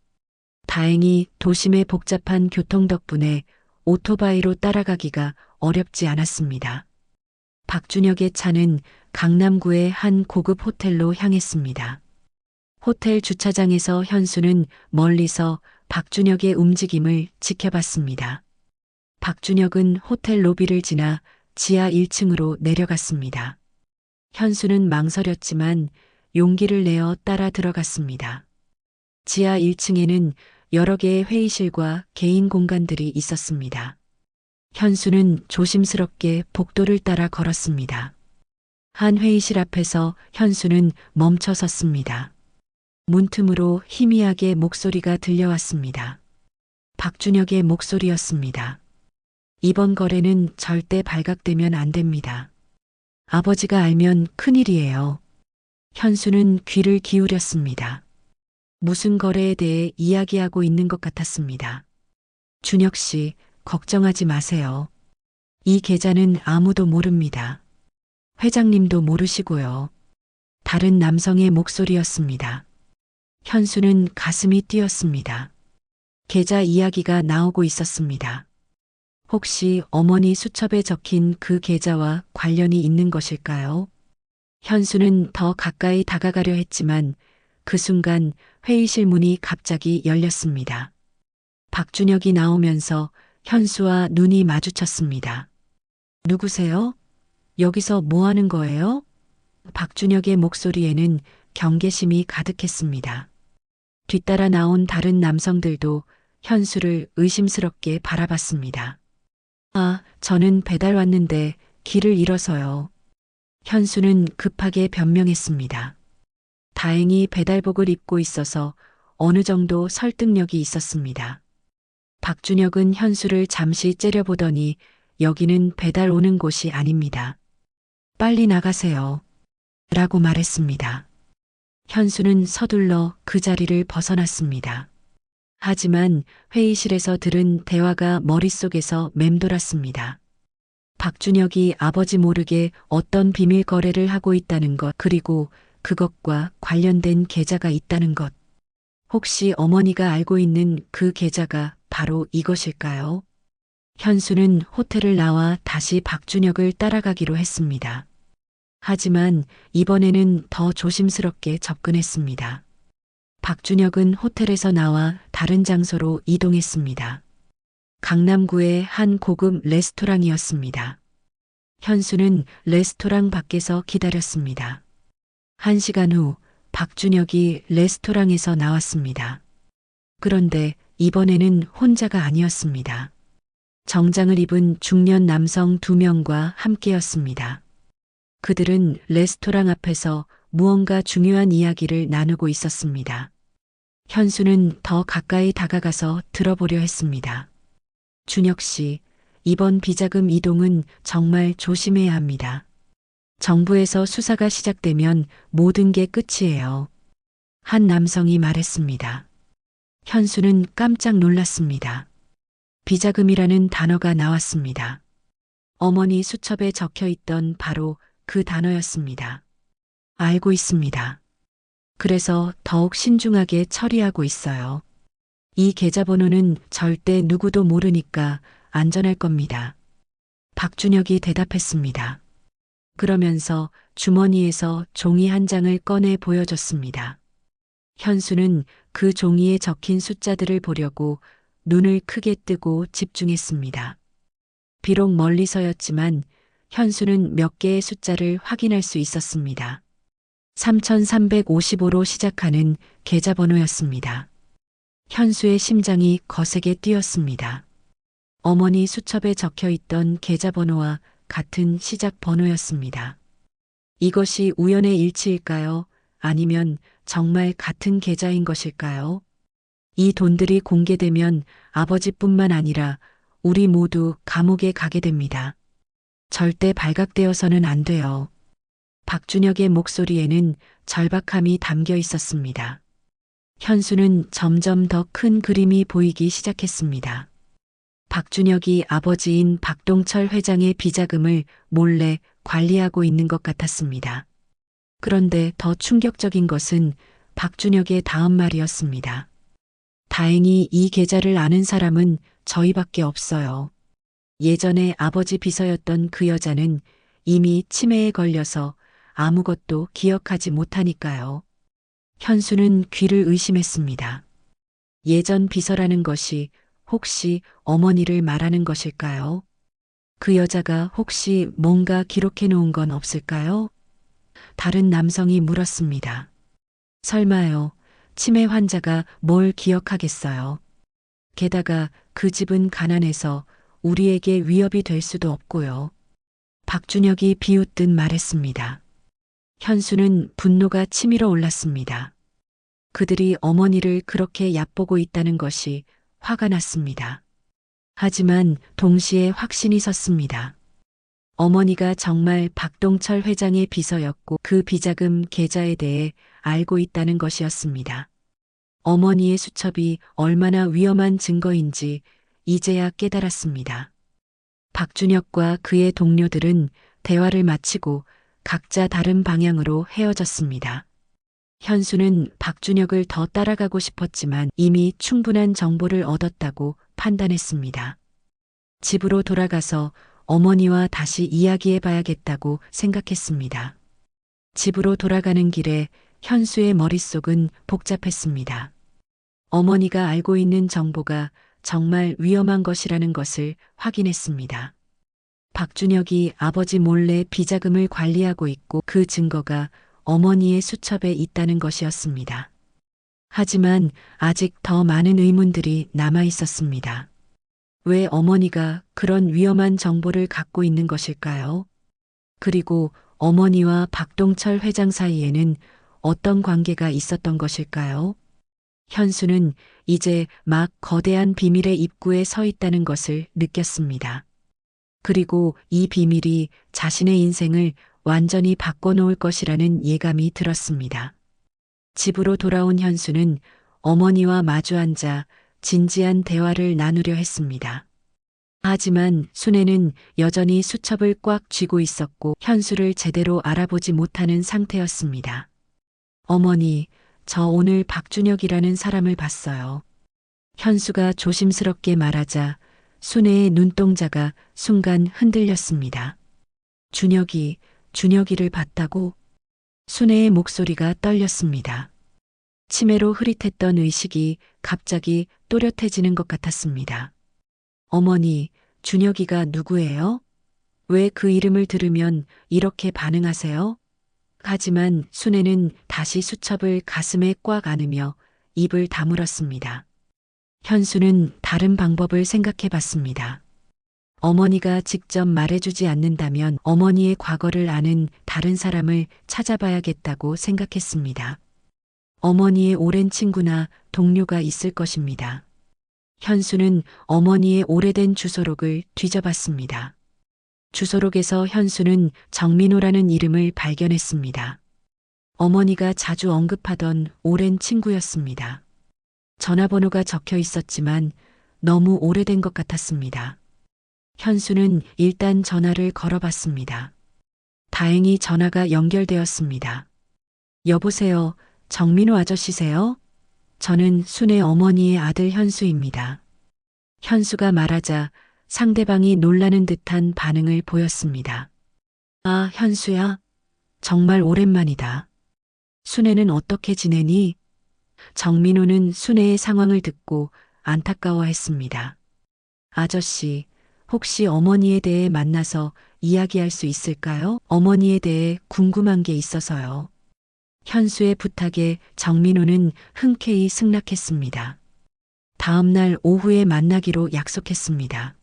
다행히 도심의 복잡한 교통 덕분에 오토바이로 따라가기가 어렵지 않았습니다. 박준혁의 차는 강남구의 한 고급 호텔로 향했습니다. 호텔 주차장에서 현수는 멀리서 박준혁의 움직임을 지켜봤습니다. 박준혁은 호텔 로비를 지나 지하 1층으로 내려갔습니다. 현수는 망설였지만 용기를 내어 따라 들어갔습니다. 지하 1층에는 여러 개의 회의실과 개인 공간들이 있었습니다. 현수는 조심스럽게 복도를 따라 걸었습니다. 한 회의실 앞에서 현수는 멈춰 섰습니다. 문틈으로 희미하게 목소리가 들려왔습니다. 박준혁의 목소리였습니다. 이번 거래는 절대 발각되면 안 됩니다. 아버지가 알면 큰일이에요. 현수는 귀를 기울였습니다. 무슨 거래에 대해 이야기하고 있는 것 같았습니다. 준혁 씨, 걱정하지 마세요. 이 계좌는 아무도 모릅니다. 회장님도 모르시고요. 다른 남성의 목소리였습니다. 현수는 가슴이 뛰었습니다. 계좌 이야기가 나오고 있었습니다. 혹시 어머니 수첩에 적힌 그 계좌와 관련이 있는 것일까요? 현수는 더 가까이 다가가려 했지만 그 순간 회의실 문이 갑자기 열렸습니다. 박준혁이 나오면서 현수와 눈이 마주쳤습니다. 누구세요? 여기서 뭐 하는 거예요? 박준혁의 목소리에는 경계심이 가득했습니다. 뒤따라 나온 다른 남성들도 현수를 의심스럽게 바라봤습니다. 아, 저는 배달 왔는데 길을 잃어서요. 현수는 급하게 변명했습니다. 다행히 배달복을 입고 있어서 어느 정도 설득력이 있었습니다. 박준혁은 현수를 잠시 째려보더니 여기는 배달 오는 곳이 아닙니다. 빨리 나가세요. 라고 말했습니다. 현수는 서둘러 그 자리를 벗어났습니다. 하지만 회의실에서 들은 대화가 머릿속에서 맴돌았습니다. 박준혁이 아버지 모르게 어떤 비밀 거래를 하고 있다는 것, 그리고 그것과 관련된 계좌가 있다는 것. 혹시 어머니가 알고 있는 그 계좌가 바로 이것일까요? 현수는 호텔을 나와 다시 박준혁을 따라가기로 했습니다. 하지만 이번에는 더 조심스럽게 접근했습니다. 박준혁은 호텔에서 나와 다른 장소로 이동했습니다. 강남구의 한 고급 레스토랑이었습니다. 현수는 레스토랑 밖에서 기다렸습니다. 1시간 후 박준혁이 레스토랑에서 나왔습니다. 그런데 이번에는 혼자가 아니었습니다. 정장을 입은 중년 남성 2명과 함께였습니다. 그들은 레스토랑 앞에서 무언가 중요한 이야기를 나누고 있었습니다. 현수는 더 가까이 다가가서 들어보려 했습니다. 준혁 씨, 이번 비자금 이동은 정말 조심해야 합니다. 정부에서 수사가 시작되면 모든 게 끝이에요. 한 남성이 말했습니다. 현수는 깜짝 놀랐습니다. 비자금이라는 단어가 나왔습니다. 어머니 수첩에 적혀 있던 바로 그 단어였습니다. 알고 있습니다. 그래서 더욱 신중하게 처리하고 있어요. 이 계좌번호는 절대 누구도 모르니까 안전할 겁니다. 박준혁이 대답했습니다. 그러면서 주머니에서 종이 한 장을 꺼내 보여줬습니다. 현수는 그 종이에 적힌 숫자들을 보려고 눈을 크게 뜨고 집중했습니다. 비록 멀리서였지만 현수는 몇 개의 숫자를 확인할 수 있었습니다. 3355로 시작하는 계좌번호였습니다. 현수의 심장이 거세게 뛰었습니다. 어머니 수첩에 적혀 있던 계좌번호와 같은 시작 번호였습니다. 이것이 우연의 일치일까요? 아니면 정말 같은 계좌인 것일까요? 이 돈들이 공개되면 아버지뿐만 아니라 우리 모두 감옥에 가게 됩니다. 절대 발각되어서는 안 돼요. 박준혁의 목소리에는 절박함이 담겨 있었습니다. 현수는 점점 더 큰 그림이 보이기 시작했습니다. 박준혁이 아버지인 박동철 회장의 비자금을 몰래 관리하고 있는 것 같았습니다. 그런데 더 충격적인 것은 박준혁의 다음 말이었습니다. 다행히 이 계좌를 아는 사람은 저희밖에 없어요. 예전에 아버지 비서였던 그 여자는 이미 치매에 걸려서 아무것도 기억하지 못하니까요. 현수는 귀를 의심했습니다. 예전 비서라는 것이 혹시 어머니를 말하는 것일까요? 그 여자가 혹시 뭔가 기록해 놓은 건 없을까요? 다른 남성이 물었습니다. 설마요. 치매 환자가 뭘 기억하겠어요. 게다가 그 집은 가난해서 우리에게 위협이 될 수도 없고요. 박준혁이 비웃듯 말했습니다. 현수는 분노가 치밀어 올랐습니다. 그들이 어머니를 그렇게 얕보고 있다는 것이 화가 났습니다. 하지만 동시에 확신이 섰습니다. 어머니가 정말 박동철 회장의 비서였고 그 비자금 계좌에 대해 알고 있다는 것이었습니다. 어머니의 수첩이 얼마나 위험한 증거인지 이제야 깨달았습니다. 박준혁과 그의 동료들은 대화를 마치고 각자 다른 방향으로 헤어졌습니다. 현수는 박준혁을 더 따라가고 싶었지만 이미 충분한 정보를 얻었다고 판단했습니다. 집으로 돌아가서 어머니와 다시 이야기해봐야겠다고 생각했습니다. 집으로 돌아가는 길에 현수의 머릿속은 복잡했습니다. 어머니가 알고 있는 정보가 정말 위험한 것이라는 것을 확인했습니다. 박준혁이 아버지 몰래 비자금을 관리하고 있고 그 증거가 어머니의 수첩에 있다는 것이었습니다. 하지만 아직 더 많은 의문들이 남아 있었습니다. 왜 어머니가 그런 위험한 정보를 갖고 있는 것일까요? 그리고 어머니와 박동철 회장 사이에는 어떤 관계가 있었던 것일까요? 현수는 이제 막 거대한 비밀의 입구에 서 있다는 것을 느꼈습니다. 그리고 이 비밀이 자신의 인생을 완전히 바꿔놓을 것이라는 예감이 들었습니다. 집으로 돌아온 현수는 어머니와 마주 앉아 진지한 대화를 나누려 했습니다. 하지만 순애는 여전히 수첩을 꽉 쥐고 있었고 현수를 제대로 알아보지 못하는 상태였습니다. 어머니, 저 오늘 박준혁이라는 사람을 봤어요. 현수가 조심스럽게 말하자 순애의 눈동자가 순간 흔들렸습니다. 준혁이를 봤다고? 순애의 목소리가 떨렸습니다. 치매로 흐릿했던 의식이 갑자기 또렷해지는 것 같았습니다. 어머니, 준혁이가 누구예요? 왜 그 이름을 들으면 이렇게 반응하세요? 하지만 순애는 다시 수첩을 가슴에 꽉 안으며 입을 다물었습니다. 현수는 다른 방법을 생각해 봤습니다. 어머니가 직접 말해주지 않는다면 어머니의 과거를 아는 다른 사람을 찾아봐야겠다고 생각했습니다. 어머니의 오랜 친구나 동료가 있을 것입니다. 현수는 어머니의 오래된 주소록을 뒤져봤습니다. 주소록에서 현수는 정민호라는 이름을 발견했습니다. 어머니가 자주 언급하던 오랜 친구였습니다. 전화번호가 적혀 있었지만 너무 오래된 것 같았습니다. 현수는 일단 전화를 걸어봤습니다. 다행히 전화가 연결되었습니다. 여보세요, 정민호 아저씨세요? 저는 순애 어머니의 아들 현수입니다. 현수가 말하자 상대방이 놀라는 듯한 반응을 보였습니다. 아, 현수야? 정말 오랜만이다. 순애는 어떻게 지내니? 정민호는 순애의 상황을 듣고 안타까워했습니다. 아저씨, 혹시 어머니에 대해 만나서 이야기할 수 있을까요? 어머니에 대해 궁금한 게 있어서요. 현수의 부탁에 정민호는 흔쾌히 승낙했습니다. 다음 날 오후에 만나기로 약속했습니다.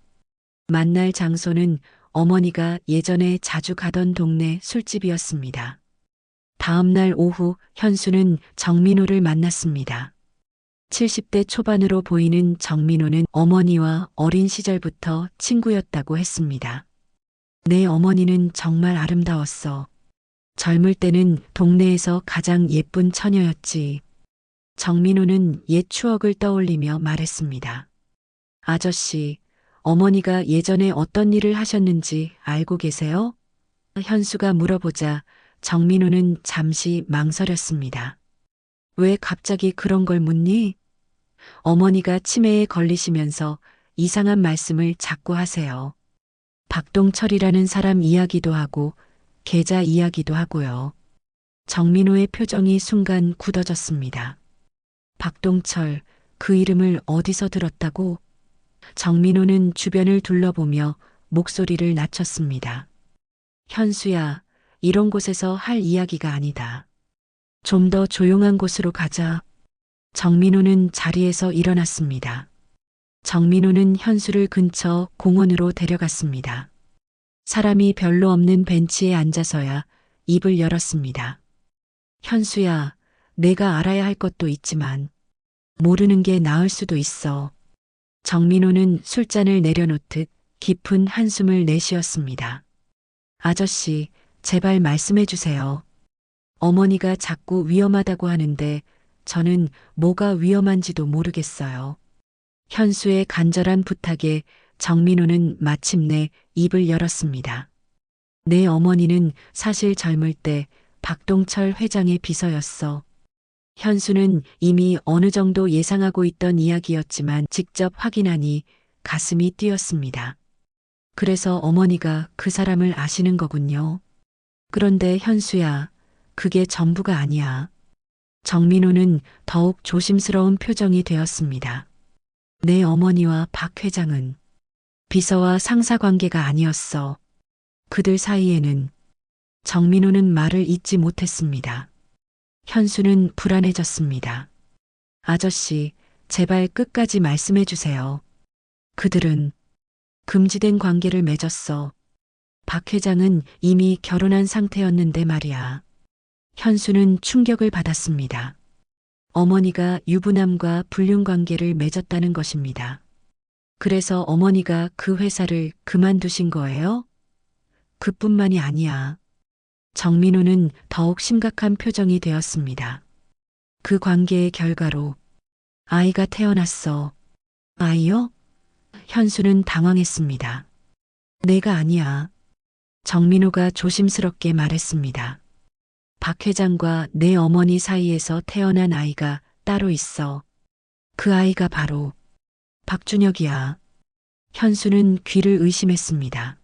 만날 장소는 어머니가 예전에 자주 가던 동네 술집이었습니다. 다음 날 오후 현수는 정민호를 만났습니다. 70대 초반으로 보이는 정민호는 어머니와 어린 시절부터 친구였다고 했습니다. 내 어머니는 정말 아름다웠어. 젊을 때는 동네에서 가장 예쁜 처녀였지. 정민호는 옛 추억을 떠올리며 말했습니다. 아저씨, 어머니가 예전에 어떤 일을 하셨는지 알고 계세요? 현수가 물어보자 정민호는 잠시 망설였습니다. 왜 갑자기 그런 걸 묻니? 어머니가 치매에 걸리시면서 이상한 말씀을 자꾸 하세요. 박동철이라는 사람 이야기도 하고 계좌 이야기도 하고요. 정민호의 표정이 순간 굳어졌습니다. 박동철, 그 이름을 어디서 들었다고? 정민호는 주변을 둘러보며 목소리를 낮췄습니다. 현수야, 이런 곳에서 할 이야기가 아니다. 좀 더 조용한 곳으로 가자. 정민호는 자리에서 일어났습니다. 정민호는 현수를 근처 공원으로 데려갔습니다. 사람이 별로 없는 벤치에 앉아서야 입을 열었습니다. 현수야, 내가 알아야 할 것도 있지만 모르는 게 나을 수도 있어. 정민호는 술잔을 내려놓듯 깊은 한숨을 내쉬었습니다. 아저씨, 제발 말씀해 주세요. 어머니가 자꾸 위험하다고 하는데 저는 뭐가 위험한지도 모르겠어요. 현수의 간절한 부탁에 정민호는 마침내 입을 열었습니다. 내 어머니는 사실 젊을 때 박동철 회장의 비서였어. 현수는 이미 어느 정도 예상하고 있던 이야기였지만 직접 확인하니 가슴이 뛰었습니다. 그래서 어머니가 그 사람을 아시는 거군요. 그런데 현수야, 그게 전부가 아니야. 정민호는 더욱 조심스러운 표정이 되었습니다. 내 어머니와 박 회장은 비서와 상사 관계가 아니었어. 그들 사이에는 정민호는 말을 잇지 못했습니다. 현수는 불안해졌습니다. 아저씨, 제발 끝까지 말씀해 주세요. 그들은 금지된 관계를 맺었어. 박 회장은 이미 결혼한 상태였는데 말이야. 현수는 충격을 받았습니다. 어머니가 유부남과 불륜 관계를 맺었다는 것입니다. 그래서 어머니가 그 회사를 그만두신 거예요? 그뿐만이 아니야. 정민호는 더욱 심각한 표정이 되었습니다. 그 관계의 결과로 아이가 태어났어. 아이요? 현수는 당황했습니다. 내가 아니야. 정민호가 조심스럽게 말했습니다. 박 회장과 내 어머니 사이에서 태어난 아이가 따로 있어. 그 아이가 바로 박준혁이야. 현수는 귀를 의심했습니다.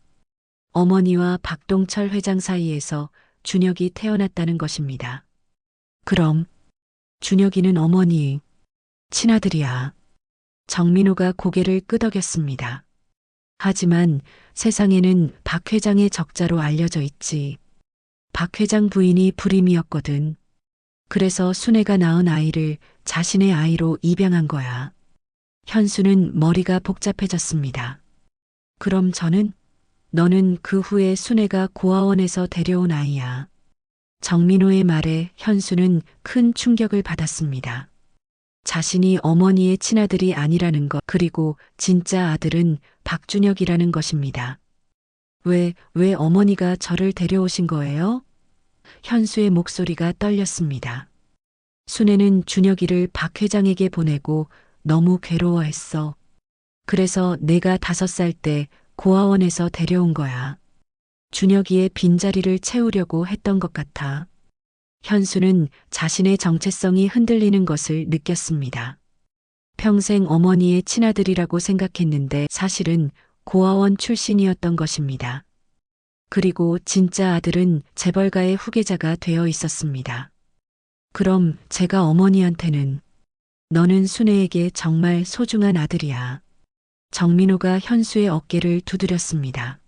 어머니와 박동철 회장 사이에서 준혁이 태어났다는 것입니다. 그럼 준혁이는 어머니 친아들이야. 정민호가 고개를 끄덕였습니다. 하지만 세상에는 박 회장의 적자로 알려져 있지. 박 회장 부인이 불임이었거든. 그래서 순애가 낳은 아이를 자신의 아이로 입양한 거야. 현수는 머리가 복잡해졌습니다. 그럼 너는 그 후에 순애가 고아원에서 데려온 아이야. 정민호의 말에 현수는 큰 충격을 받았습니다. 자신이 어머니의 친아들이 아니라는 것, 그리고 진짜 아들은 박준혁이라는 것입니다. 왜 어머니가 저를 데려오신 거예요? 현수의 목소리가 떨렸습니다. 순애는 준혁이를 박 회장에게 보내고 너무 괴로워했어. 그래서 내가 5살 때 고아원에서 데려온 거야. 준혁이의 빈자리를 채우려고 했던 것 같아. 현수는 자신의 정체성이 흔들리는 것을 느꼈습니다. 평생 어머니의 친아들이라고 생각했는데 사실은 고아원 출신이었던 것입니다. 그리고 진짜 아들은 재벌가의 후계자가 되어 있었습니다. 그럼 제가 어머니한테는 너는 순애에게 정말 소중한 아들이야. 정민호가 현수의 어깨를 두드렸습니다.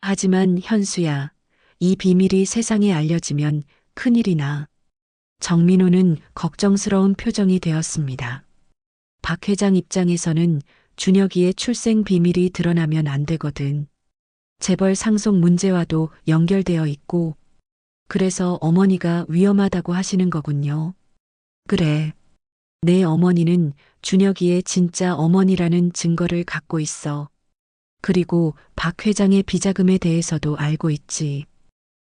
하지만 현수야, 이 비밀이 세상에 알려지면 큰일이 나. 정민호는 걱정스러운 표정이 되었습니다. 박 회장 입장에서는 준혁이의 출생 비밀이 드러나면 안 되거든. 재벌 상속 문제와도 연결되어 있고, 그래서 어머니가 위험하다고 하시는 거군요. 그래. 내 어머니는 준혁이의 진짜 어머니라는 증거를 갖고 있어. 그리고 박 회장의 비자금에 대해서도 알고 있지.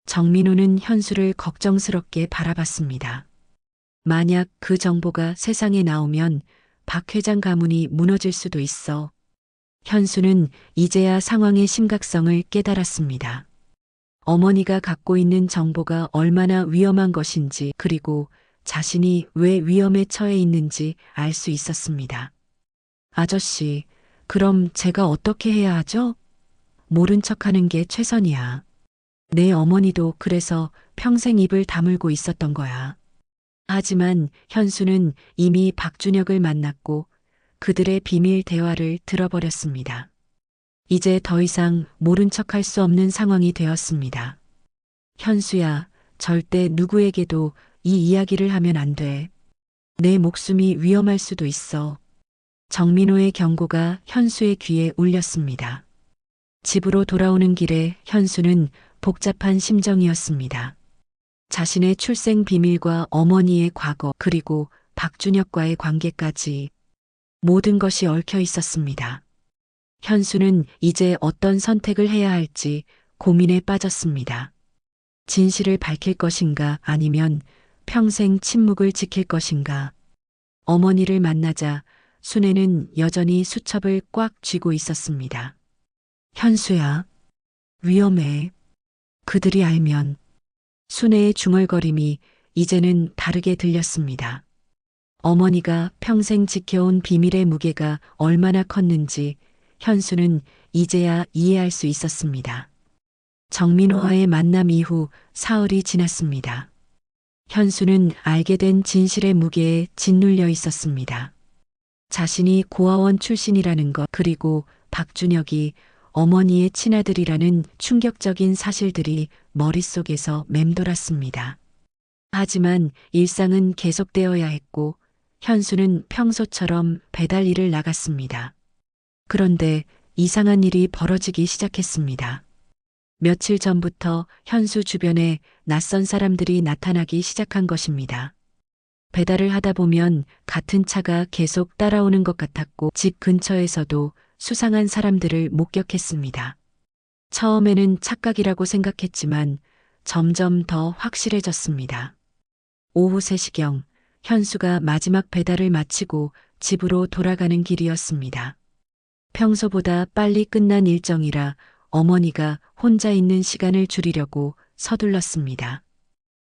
정민호는 현수를 걱정스럽게 바라봤습니다. 만약 그 정보가 세상에 나오면 박 회장 가문이 무너질 수도 있어. 현수는 이제야 상황의 심각성을 깨달았습니다. 어머니가 갖고 있는 정보가 얼마나 위험한 것인지, 그리고 자신이 왜 위험에 처해 있는지 알 수 있었습니다. 아저씨, 그럼 제가 어떻게 해야 하죠? 모른 척하는 게 최선이야. 내 어머니도 그래서 평생 입을 다물고 있었던 거야. 하지만 현수는 이미 박준혁을 만났고 그들의 비밀 대화를 들어버렸습니다. 이제 더 이상 모른 척할 수 없는 상황이 되었습니다. 현수야, 절대 누구에게도 이 이야기를 하면 안 돼. 내 목숨이 위험할 수도 있어. 정민호의 경고가 현수의 귀에 울렸습니다. 집으로 돌아오는 길에 현수는 복잡한 심정이었습니다. 자신의 출생 비밀과 어머니의 과거, 그리고 박준혁과의 관계까지 모든 것이 얽혀 있었습니다. 현수는 이제 어떤 선택을 해야 할지 고민에 빠졌습니다. 진실을 밝힐 것인가, 아니면 평생 침묵을 지킬 것인가. 어머니를 만나자 순애는 여전히 수첩을 꽉 쥐고 있었습니다. 현수야, 위험해. 그들이 알면. 순애의 중얼거림이 이제는 다르게 들렸습니다. 어머니가 평생 지켜온 비밀의 무게가 얼마나 컸는지 현수는 이제야 이해할 수 있었습니다. 정민호와의 만남 이후 사흘이 지났습니다. 현수는 알게 된 진실의 무게에 짓눌려 있었습니다. 자신이 고아원 출신이라는 것, 그리고 박준혁이 어머니의 친아들이라는 충격적인 사실들이 머릿속에서 맴돌았습니다. 하지만 일상은 계속되어야 했고 현수는 평소처럼 배달 일을 나갔습니다. 그런데 이상한 일이 벌어지기 시작했습니다. 며칠 전부터 현수 주변에 낯선 사람들이 나타나기 시작한 것입니다. 배달을 하다 보면 같은 차가 계속 따라오는 것 같았고 집 근처에서도 수상한 사람들을 목격했습니다. 처음에는 착각이라고 생각했지만 점점 더 확실해졌습니다. 오후 3시경 현수가 마지막 배달을 마치고 집으로 돌아가는 길이었습니다. 평소보다 빨리 끝난 일정이라 어머니가 혼자 있는 시간을 줄이려고 서둘렀습니다.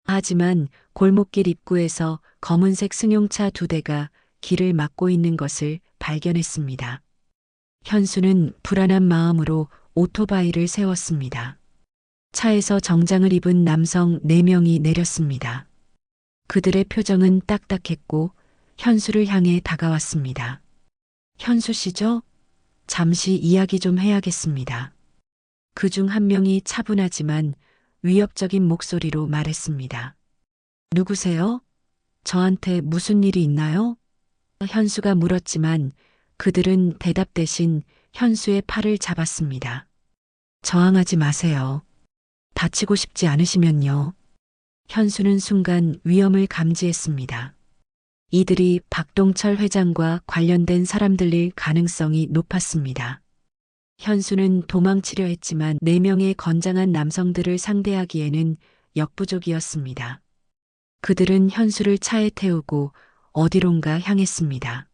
하지만 골목길 입구에서 검은색 승용차 2대가 길을 막고 있는 것을 발견했습니다. 현수는 불안한 마음으로 오토바이를 세웠습니다. 차에서 정장을 입은 남성 4명이 내렸습니다. 그들의 표정은 딱딱했고 현수를 향해 다가왔습니다. 현수 씨죠? 잠시 이야기 좀 해야겠습니다. 그중 한 명이 차분하지만 위협적인 목소리로 말했습니다. 누구세요? 저한테 무슨 일이 있나요? 현수가 물었지만 그들은 대답 대신 현수의 팔을 잡았습니다. 저항하지 마세요. 다치고 싶지 않으시면요. 현수는 순간 위험을 감지했습니다. 이들이 박동철 회장과 관련된 사람들일 가능성이 높았습니다. 현수는 도망치려 했지만 4명의 건장한 남성들을 상대하기에는 역부족이었습니다. 그들은 현수를 차에 태우고 어디론가 향했습니다.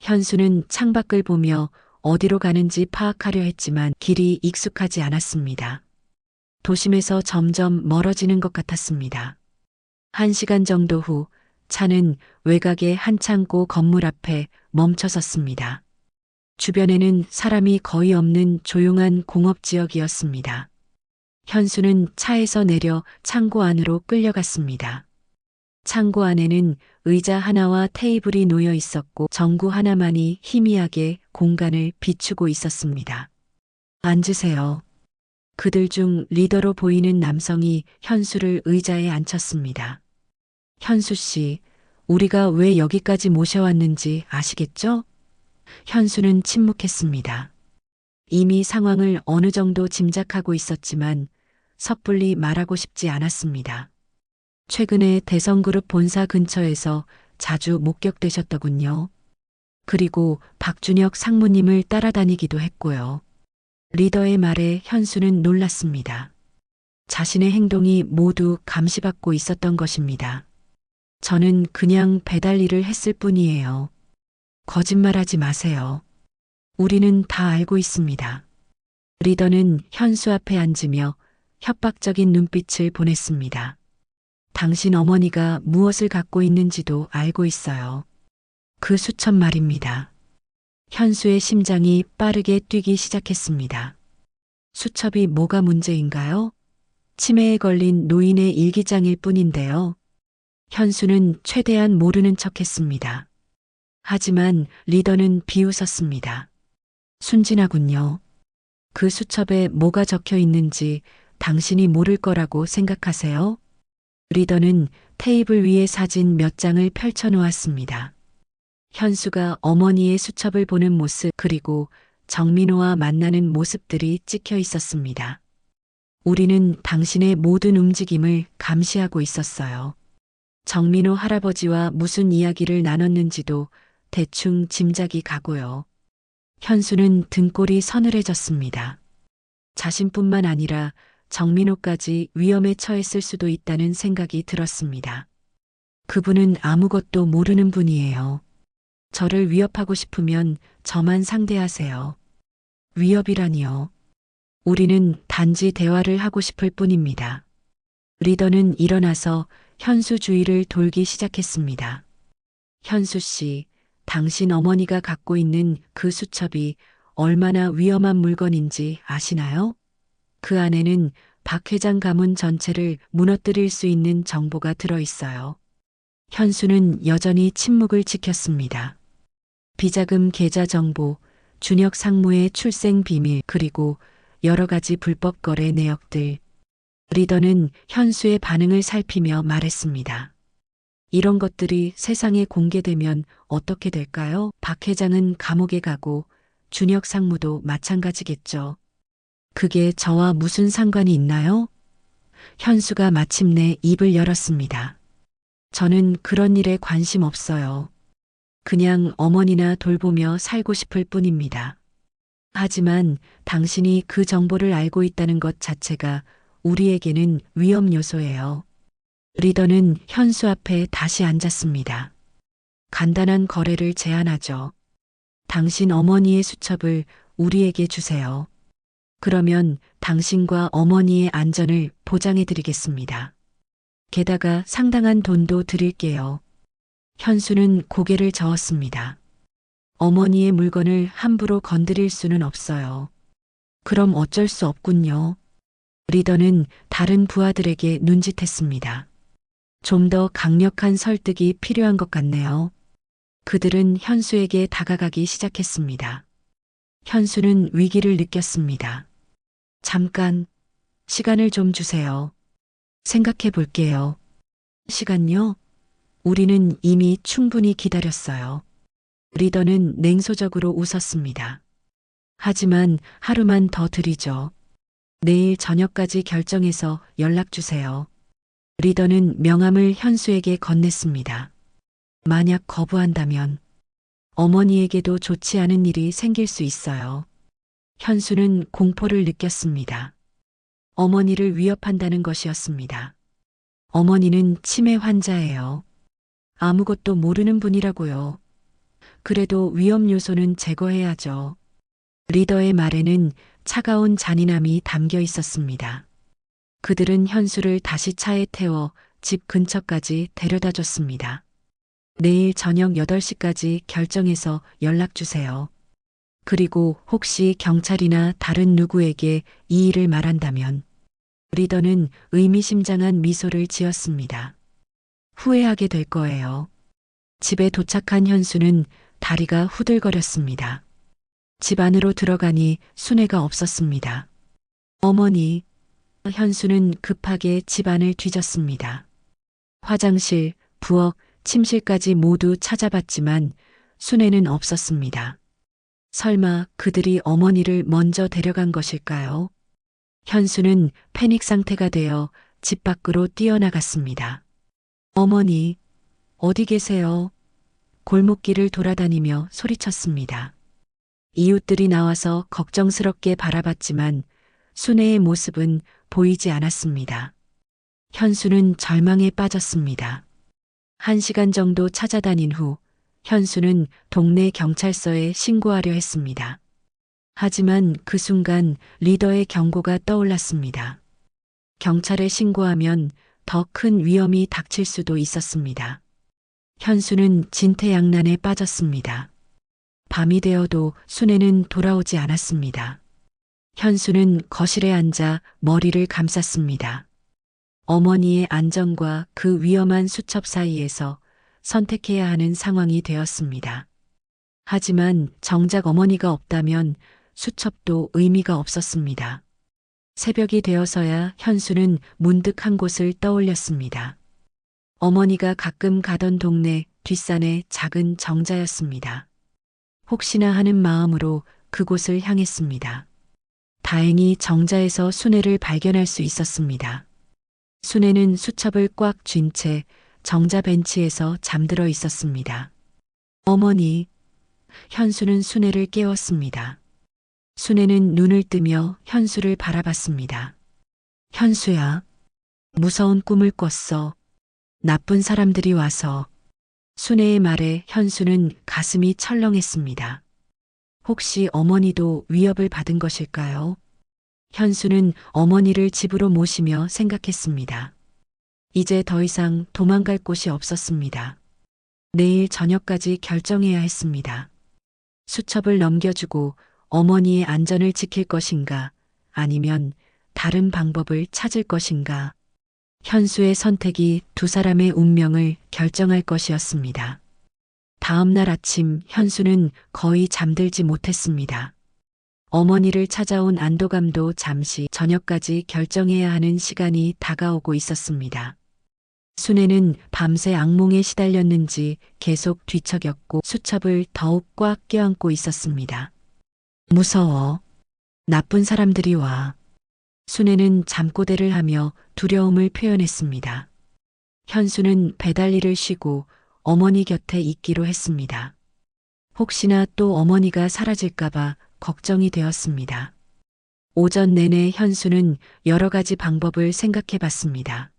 현수는 창밖을 보며 어디로 가는지 파악하려 했지만 길이 익숙하지 않았습니다. 도심에서 점점 멀어지는 것 같았습니다. 1시간 정도 후 차는 외곽의 한 창고 건물 앞에 멈춰섰습니다. 주변에는 사람이 거의 없는 조용한 공업지역이었습니다. 현수는 차에서 내려 창고 안으로 끌려갔습니다. 창고 안에는 의자 하나와 테이블이 놓여 있었고 전구 하나만이 희미하게 공간을 비추고 있었습니다. 앉으세요. 그들 중 리더로 보이는 남성이 현수를 의자에 앉혔습니다. 현수 씨, 우리가 왜 여기까지 모셔왔는지 아시겠죠? 현수는 침묵했습니다. 이미 상황을 어느 정도 짐작하고 있었지만 섣불리 말하고 싶지 않았습니다. 최근에 대성그룹 본사 근처에서 자주 목격되셨더군요. 그리고 박준혁 상무님을 따라다니기도 했고요. 리더의 말에 현수는 놀랐습니다. 자신의 행동이 모두 감시받고 있었던 것입니다. 저는 그냥 배달 일을 했을 뿐이에요. 거짓말하지 마세요. 우리는 다 알고 있습니다. 리더는 현수 앞에 앉으며 협박적인 눈빛을 보냈습니다. 당신 어머니가 무엇을 갖고 있는지도 알고 있어요. 그 수첩 말입니다. 현수의 심장이 빠르게 뛰기 시작했습니다. 수첩이 뭐가 문제인가요? 치매에 걸린 노인의 일기장일 뿐인데요. 현수는 최대한 모르는 척했습니다. 하지만 리더는 비웃었습니다. 순진하군요. 그 수첩에 뭐가 적혀 있는지 당신이 모를 거라고 생각하세요? 리더는 테이블 위에 사진 몇 장을 펼쳐 놓았습니다. 현수가 어머니의 수첩을 보는 모습 그리고 정민호와 만나는 모습들이 찍혀 있었습니다. 우리는 당신의 모든 움직임을 감시하고 있었어요. 정민호 할아버지와 무슨 이야기를 나눴는지도 대충 짐작이 가고요. 현수는 등골이 서늘해졌습니다. 자신뿐만 아니라 정민호까지 위험에 처했을 수도 있다는 생각이 들었습니다. 그분은 아무것도 모르는 분이에요. 저를 위협하고 싶으면 저만 상대하세요. 위협이라니요. 우리는 단지 대화를 하고 싶을 뿐입니다. 리더는 일어나서 현수 주위를 돌기 시작했습니다. 현수 씨, 당신 어머니가 갖고 있는 그 수첩이 얼마나 위험한 물건인지 아시나요? 그 안에는 박 회장 가문 전체를 무너뜨릴 수 있는 정보가 들어 있어요. 현수는 여전히 침묵을 지켰습니다. 비자금 계좌 정보, 준혁 상무의 출생 비밀 그리고 여러 가지 불법 거래 내역들. 리더는 현수의 반응을 살피며 말했습니다. 이런 것들이 세상에 공개되면 어떻게 될까요? 박 회장은 감옥에 가고 준혁 상무도 마찬가지겠죠. 그게 저와 무슨 상관이 있나요? 현수가 마침내 입을 열었습니다. 저는 그런 일에 관심 없어요. 그냥 어머니나 돌보며 살고 싶을 뿐입니다. 하지만 당신이 그 정보를 알고 있다는 것 자체가 우리에게는 위험 요소예요. 리더는 현수 앞에 다시 앉았습니다. 간단한 거래를 제안하죠. 당신 어머니의 수첩을 우리에게 주세요. 그러면 당신과 어머니의 안전을 보장해 드리겠습니다. 게다가 상당한 돈도 드릴게요. 현수는 고개를 저었습니다. 어머니의 물건을 함부로 건드릴 수는 없어요. 그럼 어쩔 수 없군요. 리더는 다른 부하들에게 눈짓했습니다. 좀 더 강력한 설득이 필요한 것 같네요. 그들은 현수에게 다가가기 시작했습니다. 현수는 위기를 느꼈습니다. 잠깐, 시간을 좀 주세요. 생각해 볼게요. 시간요? 우리는 이미 충분히 기다렸어요. 리더는 냉소적으로 웃었습니다. 하지만 하루만 더 드리죠. 내일 저녁까지 결정해서 연락 주세요. 리더는 명함을 현수에게 건넸습니다. 만약 거부한다면 어머니에게도 좋지 않은 일이 생길 수 있어요. 현수는 공포를 느꼈습니다. 어머니를 위협한다는 것이었습니다. 어머니는 치매 환자예요. 아무것도 모르는 분이라고요. 그래도 위험 요소는 제거해야죠. 리더의 말에는 차가운 잔인함이 담겨 있었습니다. 그들은 현수를 다시 차에 태워 집 근처까지 데려다 줬습니다. 내일 저녁 8시까지 결정해서 연락 주세요. 그리고 혹시 경찰이나 다른 누구에게 이 일을 말한다면 리더는 의미심장한 미소를 지었습니다. 후회하게 될 거예요. 집에 도착한 현수는 다리가 후들거렸습니다. 집 안으로 들어가니 순애가 없었습니다. 어머니, 현수는 급하게 집안을 뒤졌습니다. 화장실, 부엌, 침실까지 모두 찾아봤지만 순애는 없었습니다. 설마 그들이 어머니를 먼저 데려간 것일까요? 현수는 패닉 상태가 되어 집 밖으로 뛰어나갔습니다. 어머니, 어디 계세요? 골목길을 돌아다니며 소리쳤습니다. 이웃들이 나와서 걱정스럽게 바라봤지만 순애의 모습은 보이지 않았습니다. 현수는 절망에 빠졌습니다. 1시간 정도 찾아다닌 후 현수는 동네 경찰서에 신고하려 했습니다. 하지만 그 순간 리더의 경고가 떠올랐습니다. 경찰에 신고하면 더 큰 위험이 닥칠 수도 있었습니다. 현수는 진퇴양난에 빠졌습니다. 밤이 되어도 순애는 돌아오지 않았습니다. 현수는 거실에 앉아 머리를 감쌌습니다. 어머니의 안전과 그 위험한 수첩 사이에서 선택해야 하는 상황이 되었습니다. 하지만 정작 어머니가 없다면 수첩도 의미가 없었습니다. 새벽이 되어서야 현수는 문득 한 곳을 떠올렸습니다. 어머니가 가끔 가던 동네 뒷산의 작은 정자였습니다. 혹시나 하는 마음으로 그곳을 향했습니다. 다행히 정자에서 순애를 발견할 수 있었습니다. 순애는 수첩을 꽉 쥔 채 정자 벤치에서 잠들어 있었습니다. 어머니, 현수는 순애를 깨웠습니다. 순애는 눈을 뜨며 현수를 바라봤습니다. 현수야, 무서운 꿈을 꿨어. 나쁜 사람들이 와서. 순애의 말에 현수는 가슴이 철렁했습니다. 혹시 어머니도 위협을 받은 것일까요? 현수는 어머니를 집으로 모시며 생각했습니다. 이제 더 이상 도망갈 곳이 없었습니다. 내일 저녁까지 결정해야 했습니다. 수첩을 넘겨주고 어머니의 안전을 지킬 것인가 아니면 다른 방법을 찾을 것인가. 현수의 선택이 두 사람의 운명을 결정할 것이었습니다. 다음 날 아침 현수는 거의 잠들지 못했습니다. 어머니를 찾아온 안도감도 잠시 저녁까지 결정해야 하는 시간이 다가오고 있었습니다. 순애는 밤새 악몽에 시달렸는지 계속 뒤척였고 수첩을 더욱 꽉 껴안고 있었습니다. 무서워. 나쁜 사람들이 와. 순애는 잠꼬대를 하며 두려움을 표현했습니다. 현수는 배달일을 쉬고 어머니 곁에 있기로 했습니다. 혹시나 또 어머니가 사라질까봐 걱정이 되었습니다. 오전 내내 현수는 여러 가지 방법을 생각해 봤습니다.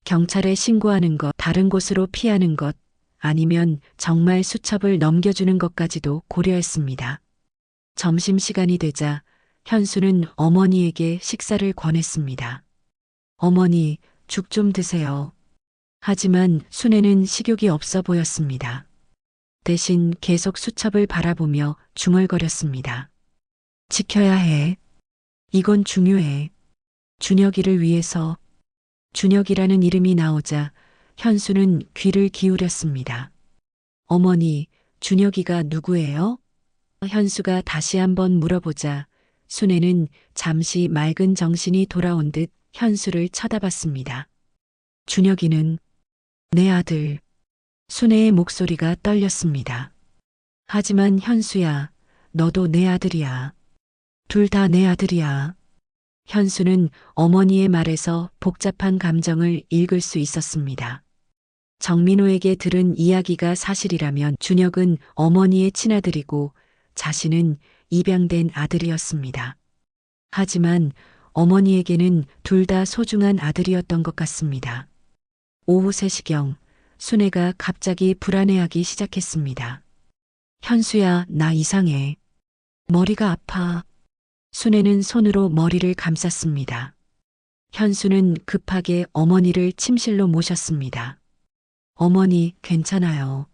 경찰에 신고하는 것, 다른 곳으로 피하는 것, 아니면 정말 수첩을 넘겨주는 것까지도 고려했습니다. 점심시간이 되자 현수는 어머니에게 식사를 권했습니다. 어머니, 죽 좀 드세요. 하지만 순애는 식욕이 없어 보였습니다. 대신 계속 수첩을 바라보며 중얼거렸습니다. 지켜야 해. 이건 중요해. 준혁이를 위해서. 준혁이라는 이름이 나오자 현수는 귀를 기울였습니다. 어머니, 준혁이가 누구예요? 현수가 다시 한번 물어보자 순애는 잠시 맑은 정신이 돌아온 듯 현수를 쳐다봤습니다. 준혁이는 내 아들. 순애의 목소리가 떨렸습니다. 하지만 현수야, 너도 내 아들이야. 둘 다 내 아들이야. 현수는 어머니의 말에서 복잡한 감정을 읽을 수 있었습니다. 정민호에게 들은 이야기가 사실이라면 준혁은 어머니의 친아들이고 자신은 입양된 아들이었습니다. 하지만 어머니에게는 둘 다 소중한 아들이었던 것 같습니다. 오후 3시경 순애가 갑자기 불안해하기 시작했습니다. 현수야, 나 이상해. 머리가 아파. 순애는 손으로 머리를 감쌌습니다. 현수는 급하게 어머니를 침실로 모셨습니다. 어머니, 괜찮아요.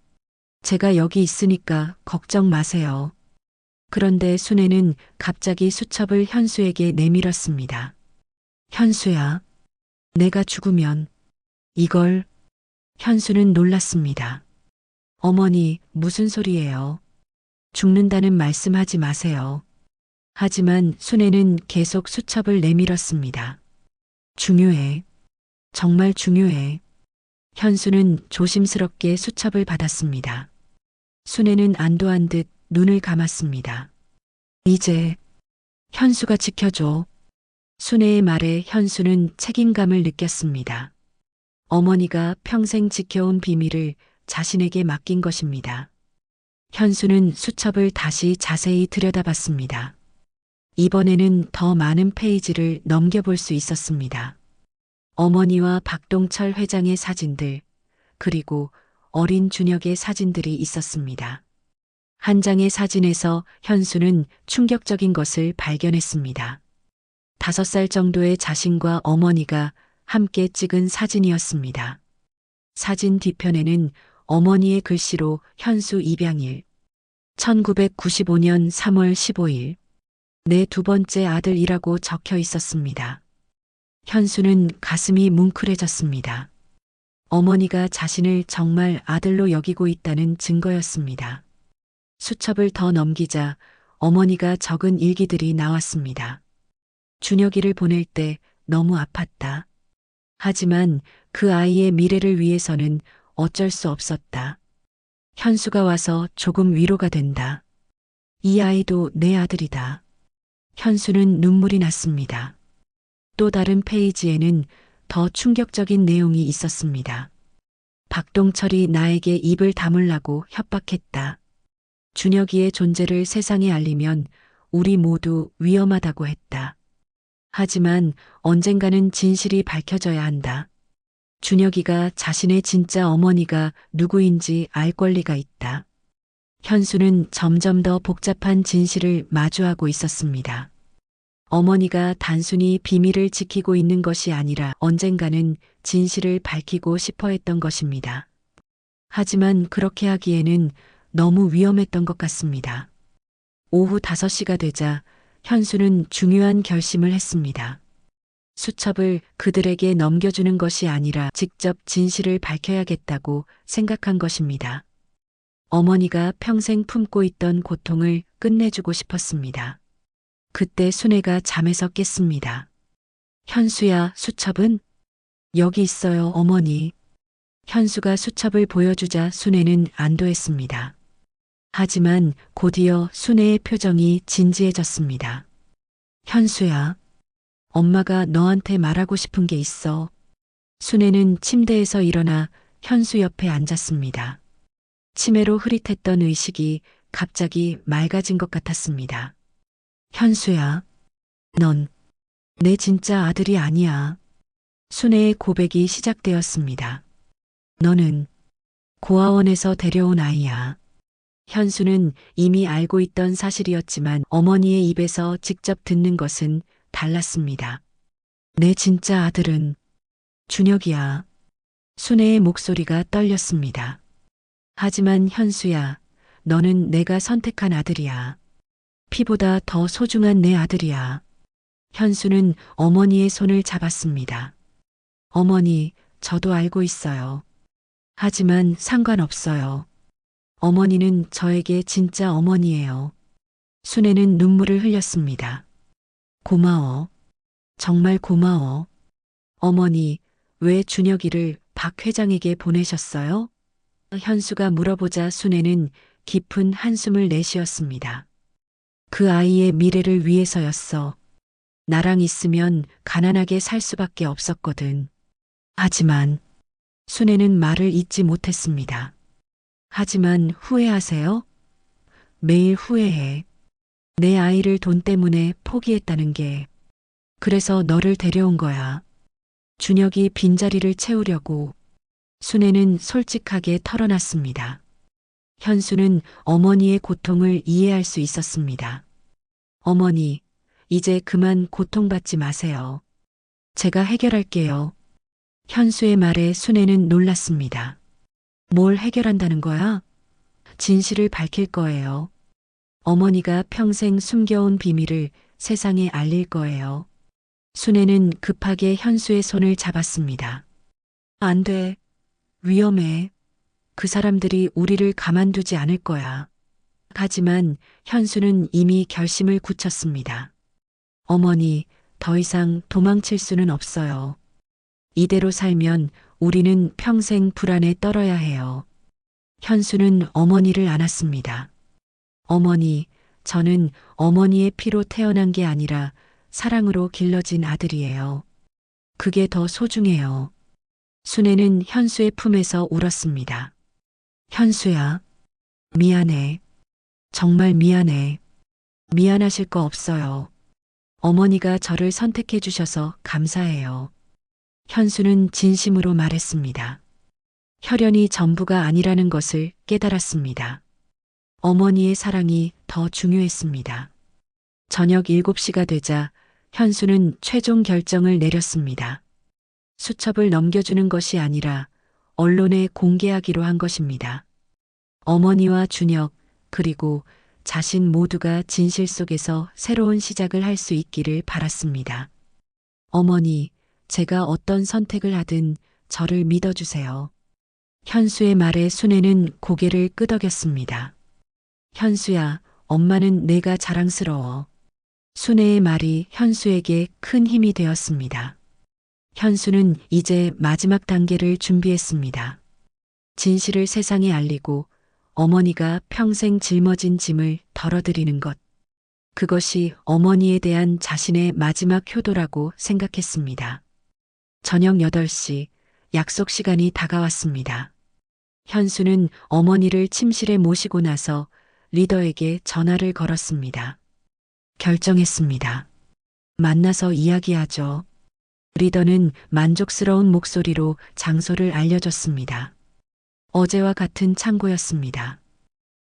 제가 여기 있으니까 걱정 마세요. 그런데 순애는 갑자기 수첩을 현수에게 내밀었습니다. 현수야, 내가 죽으면 이걸. 현수는 놀랐습니다. 어머니, 무슨 소리예요? 죽는다는 말씀하지 마세요. 하지만 순애는 계속 수첩을 내밀었습니다. 중요해. 정말 중요해. 현수는 조심스럽게 수첩을 받았습니다. 순애는 안도한 듯 눈을 감았습니다. 이제 현수가 지켜줘. 순애의 말에 현수는 책임감을 느꼈습니다. 어머니가 평생 지켜온 비밀을 자신에게 맡긴 것입니다. 현수는 수첩을 다시 자세히 들여다봤습니다. 이번에는 더 많은 페이지를 넘겨볼 수 있었습니다. 어머니와 박동철 회장의 사진들, 그리고 어린 준혁의 사진들이 있었습니다. 한 장의 사진에서 현수는 충격적인 것을 발견했습니다. 5살 정도의 자신과 어머니가 함께 찍은 사진이었습니다. 사진 뒤편에는 어머니의 글씨로 현수 입양일, 1995년 3월 15일, 내 두 번째 아들이라고 적혀 있었습니다. 현수는 가슴이 뭉클해졌습니다. 어머니가 자신을 정말 아들로 여기고 있다는 증거였습니다. 수첩을 더 넘기자 어머니가 적은 일기들이 나왔습니다. 준혁이를 보낼 때 너무 아팠다. 하지만 그 아이의 미래를 위해서는 어쩔 수 없었다. 현수가 와서 조금 위로가 된다. 이 아이도 내 아들이다. 현수는 눈물이 났습니다. 또 다른 페이지에는 더 충격적인 내용이 있었습니다. 박동철이 나에게 입을 다물라고 협박했다. 준혁이의 존재를 세상에 알리면 우리 모두 위험하다고 했다. 하지만 언젠가는 진실이 밝혀져야 한다. 준혁이가 자신의 진짜 어머니가 누구인지 알 권리가 있다. 현수는 점점 더 복잡한 진실을 마주하고 있었습니다. 어머니가 단순히 비밀을 지키고 있는 것이 아니라 언젠가는 진실을 밝히고 싶어 했던 것입니다. 하지만 그렇게 하기에는 너무 위험했던 것 같습니다. 오후 5시가 되자 현수는 중요한 결심을 했습니다. 수첩을 그들에게 넘겨주는 것이 아니라 직접 진실을 밝혀야겠다고 생각한 것입니다. 어머니가 평생 품고 있던 고통을 끝내주고 싶었습니다. 그때 순애가 잠에서 깼습니다. 현수야, 수첩은? 여기 있어요, 어머니. 현수가 수첩을 보여주자 순애는 안도했습니다. 하지만 곧이어 순애의 표정이 진지해졌습니다. 현수야, 엄마가 너한테 말하고 싶은 게 있어. 순애는 침대에서 일어나 현수 옆에 앉았습니다. 치매로 흐릿했던 의식이 갑자기 맑아진 것 같았습니다. 현수야, 넌 내 진짜 아들이 아니야. 순애의 고백이 시작되었습니다. 너는 고아원에서 데려온 아이야. 현수는 이미 알고 있던 사실이었지만 어머니의 입에서 직접 듣는 것은 달랐습니다. 내 진짜 아들은 준혁이야. 순애의 목소리가 떨렸습니다. 하지만 현수야, 너는 내가 선택한 아들이야. 피보다 더 소중한 내 아들이야. 현수는 어머니의 손을 잡았습니다. 어머니, 저도 알고 있어요. 하지만 상관없어요. 어머니는 저에게 진짜 어머니예요. 순애는 눈물을 흘렸습니다. 고마워. 정말 고마워. 어머니, 왜 준혁이를 박 회장에게 보내셨어요? 현수가 물어보자 순애는 깊은 한숨을 내쉬었습니다. 그 아이의 미래를 위해서였어. 나랑 있으면 가난하게 살 수밖에 없었거든. 하지만 순애는 말을 잇지 못했습니다. 하지만 후회하세요? 매일 후회해. 내 아이를 돈 때문에 포기했다는 게. 그래서 너를 데려온 거야. 준혁이 빈자리를 채우려고. 순애는 솔직하게 털어놨습니다. 현수는 어머니의 고통을 이해할 수 있었습니다. 어머니, 이제 그만 고통받지 마세요. 제가 해결할게요. 현수의 말에 순애는 놀랐습니다. 뭘 해결한다는 거야? 진실을 밝힐 거예요. 어머니가 평생 숨겨온 비밀을 세상에 알릴 거예요. 순애는 급하게 현수의 손을 잡았습니다. 안 돼. 위험해. 그 사람들이 우리를 가만두지 않을 거야. 하지만 현수는 이미 결심을 굳혔습니다. 어머니, 더 이상 도망칠 수는 없어요. 이대로 살면 우리는 평생 불안에 떨어야 해요. 현수는 어머니를 안았습니다. 어머니, 저는 어머니의 피로 태어난 게 아니라 사랑으로 길러진 아들이에요. 그게 더 소중해요. 순애는 현수의 품에서 울었습니다. 현수야, 미안해. 정말 미안해. 미안하실 거 없어요. 어머니가 저를 선택해 주셔서 감사해요. 현수는 진심으로 말했습니다. 혈연이 전부가 아니라는 것을 깨달았습니다. 어머니의 사랑이 더 중요했습니다. 저녁 7시가 되자 현수는 최종 결정을 내렸습니다. 수첩을 넘겨주는 것이 아니라 언론에 공개하기로 한 것입니다. 어머니와 준혁, 그리고 자신 모두가 진실 속에서 새로운 시작을 할 수 있기를 바랐습니다. 어머니, 제가 어떤 선택을 하든 저를 믿어주세요. 현수의 말에 순애는 고개를 끄덕였습니다. 현수야, 엄마는 내가 자랑스러워. 순애의 말이 현수에게 큰 힘이 되었습니다. 현수는 이제 마지막 단계를 준비했습니다. 진실을 세상에 알리고 어머니가 평생 짊어진 짐을 덜어드리는 것. 그것이 어머니에 대한 자신의 마지막 효도라고 생각했습니다. 저녁 8시 약속 시간이 다가왔습니다. 현수는 어머니를 침실에 모시고 나서 리더에게 전화를 걸었습니다. 결정했습니다. 만나서 이야기하죠. 리더는 만족스러운 목소리로 장소를 알려줬습니다. 어제와 같은 창고였습니다.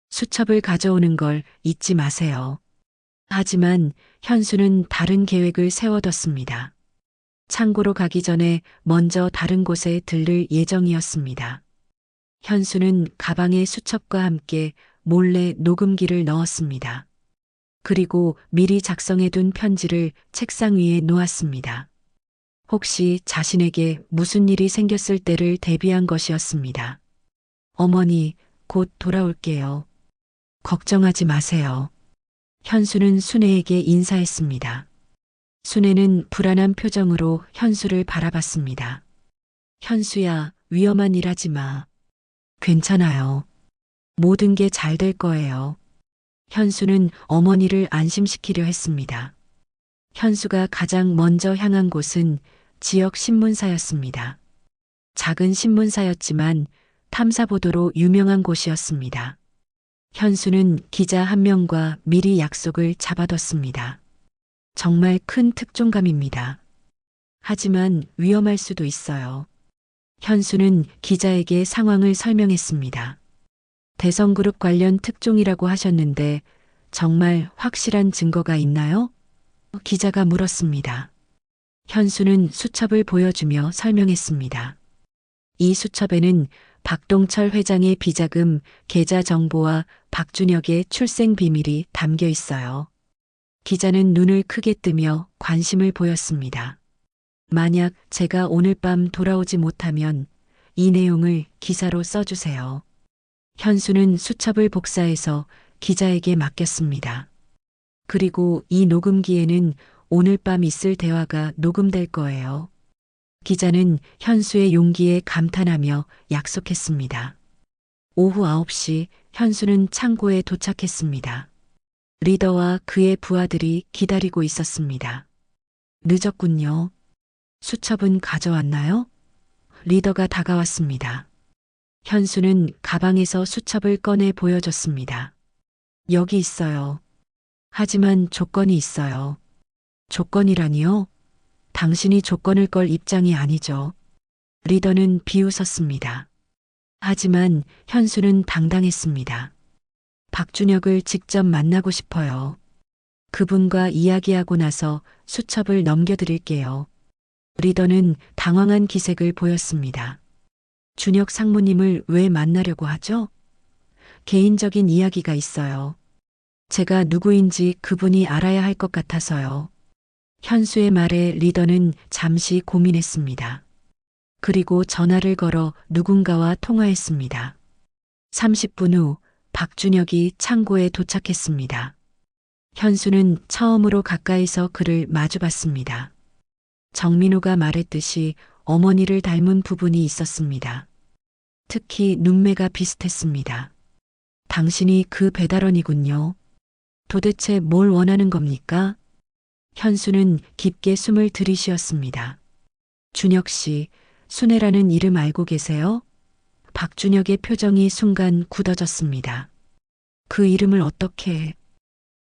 수첩을 가져오는 걸 잊지 마세요. 하지만 현수는 다른 계획을 세워뒀습니다. 창고로 가기 전에 먼저 다른 곳에 들를 예정이었습니다. 현수는 가방에 수첩과 함께 몰래 녹음기를 넣었습니다. 그리고 미리 작성해둔 편지를 책상 위에 놓았습니다. 혹시 자신에게 무슨 일이 생겼을 때를 대비한 것이었습니다. 어머니, 곧 돌아올게요. 걱정하지 마세요. 현수는 순애에게 인사했습니다. 순애는 불안한 표정으로 현수를 바라봤습니다. 현수야, 위험한 일 하지 마. 괜찮아요. 모든 게 잘 될 거예요. 현수는 어머니를 안심시키려 했습니다. 현수가 가장 먼저 향한 곳은 지역 신문사였습니다. 작은 신문사였지만 탐사보도로 유명한 곳이었습니다. 현수는 기자 한 명과 미리 약속을 잡아뒀습니다. 정말 큰 특종감입니다. 하지만 위험할 수도 있어요. 현수는 기자에게 상황을 설명했습니다. 대성그룹 관련 특종이라고 하셨는데 정말 확실한 증거가 있나요? 기자가 물었습니다. 현수는 수첩을 보여주며 설명했습니다. 이 수첩에는 박동철 회장의 비자금 계좌 정보와 박준혁의 출생 비밀이 담겨 있어요. 기자는 눈을 크게 뜨며 관심을 보였습니다. 만약 제가 오늘 밤 돌아오지 못하면 이 내용을 기사로 써주세요. 현수는 수첩을 복사해서 기자에게 맡겼습니다. 그리고 이 녹음기에는 오늘 밤 있을 대화가 녹음될 거예요. 기자는 현수의 용기에 감탄하며 약속했습니다. 오후 9시 현수는 창고에 도착했습니다. 리더와 그의 부하들이 기다리고 있었습니다. 늦었군요. 수첩은 가져왔나요? 리더가 다가왔습니다. 현수는 가방에서 수첩을 꺼내 보여줬습니다. 여기 있어요. 하지만 조건이 있어요. 조건이라니요? 당신이 조건을 걸 입장이 아니죠. 리더는 비웃었습니다. 하지만 현수는 당당했습니다. 박준혁을 직접 만나고 싶어요. 그분과 이야기하고 나서 수첩을 넘겨드릴게요. 리더는 당황한 기색을 보였습니다. 준혁 상무님을 왜 만나려고 하죠? 개인적인 이야기가 있어요. 제가 누구인지 그분이 알아야 할 것 같아서요. 현수의 말에 리더는 잠시 고민했습니다. 그리고 전화를 걸어 누군가와 통화했습니다. 30분 후 박준혁이 창고에 도착했습니다. 현수는 처음으로 가까이서 그를 마주봤습니다. 정민호가 말했듯이 어머니를 닮은 부분이 있었습니다. 특히 눈매가 비슷했습니다. 당신이 그 배달원이군요. 도대체 뭘 원하는 겁니까? 현수는 깊게 숨을 들이쉬었습니다. 준혁 씨, 순애라는 이름 알고 계세요? 박준혁의 표정이 순간 굳어졌습니다. 그 이름을 어떻게...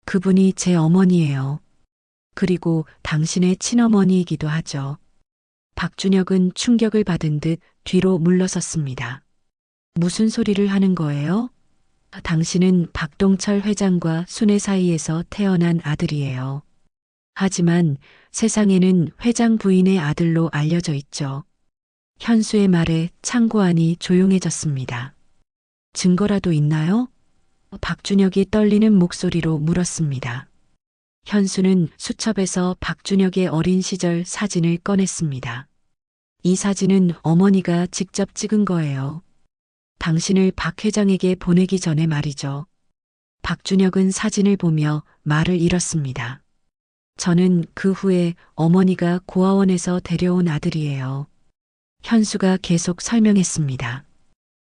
그분이 제 어머니예요. 그리고 당신의 친어머니이기도 하죠. 박준혁은 충격을 받은 듯 뒤로 물러섰습니다. 무슨 소리를 하는 거예요? 당신은 박동철 회장과 순애 사이에서 태어난 아들이에요. 하지만 세상에는 회장 부인의 아들로 알려져 있죠. 현수의 말에 창고 안이 조용해졌습니다. 증거라도 있나요? 박준혁이 떨리는 목소리로 물었습니다. 현수는 수첩에서 박준혁의 어린 시절 사진을 꺼냈습니다. 이 사진은 어머니가 직접 찍은 거예요. 당신을 박 회장에게 보내기 전에 말이죠. 박준혁은 사진을 보며 말을 잃었습니다. 저는 그 후에 어머니가 고아원에서 데려온 아들이에요. 현수가 계속 설명했습니다.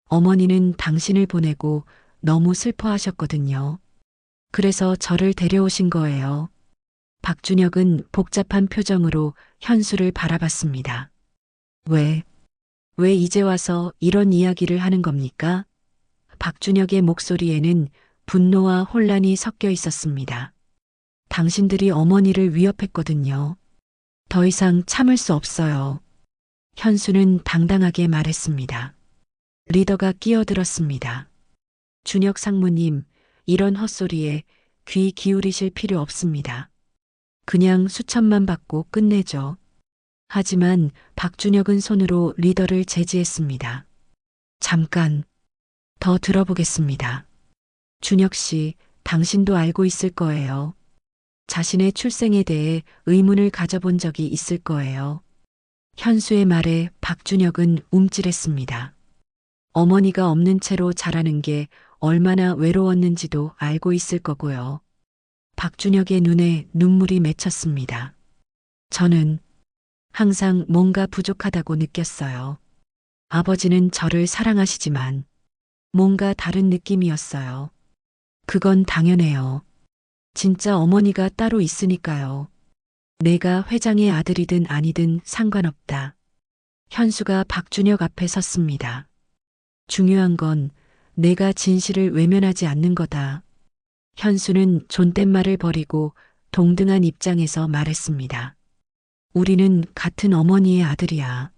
어머니는 당신을 보내고 너무 슬퍼하셨거든요. 그래서 저를 데려오신 거예요. 박준혁은 복잡한 표정으로 현수를 바라봤습니다. 왜 이제 와서 이런 이야기를 하는 겁니까? 박준혁의 목소리에는 분노와 혼란이 섞여 있었습니다. 당신들이 어머니를 위협했거든요. 더 이상 참을 수 없어요. 현수는 당당하게 말했습니다. 리더가 끼어들었습니다. 준혁 상무님, 이런 헛소리에 귀 기울이실 필요 없습니다. 그냥 수첩만 받고 끝내죠. 하지만 박준혁은 손으로 리더를 제지했습니다. 잠깐, 더 들어보겠습니다. 준혁 씨, 당신도 알고 있을 거예요. 자신의 출생에 대해 의문을 가져본 적이 있을 거예요. 현수의 말에 박준혁은 움찔했습니다. 어머니가 없는 채로 자라는 게 얼마나 외로웠는지도 알고 있을 거고요. 박준혁의 눈에 눈물이 맺혔습니다. 저는 항상 뭔가 부족하다고 느꼈어요. 아버지는 저를 사랑하시지만 뭔가 다른 느낌이었어요. 그건 당연해요. 진짜 어머니가 따로 있으니까요. 내가 회장의 아들이든 아니든 상관없다. 현수가 박준혁 앞에 섰습니다. 중요한 건 내가 진실을 외면하지 않는 거다. 현수는 존댓말을 버리고 동등한 입장에서 말했습니다. 우리는 같은 어머니의 아들이야.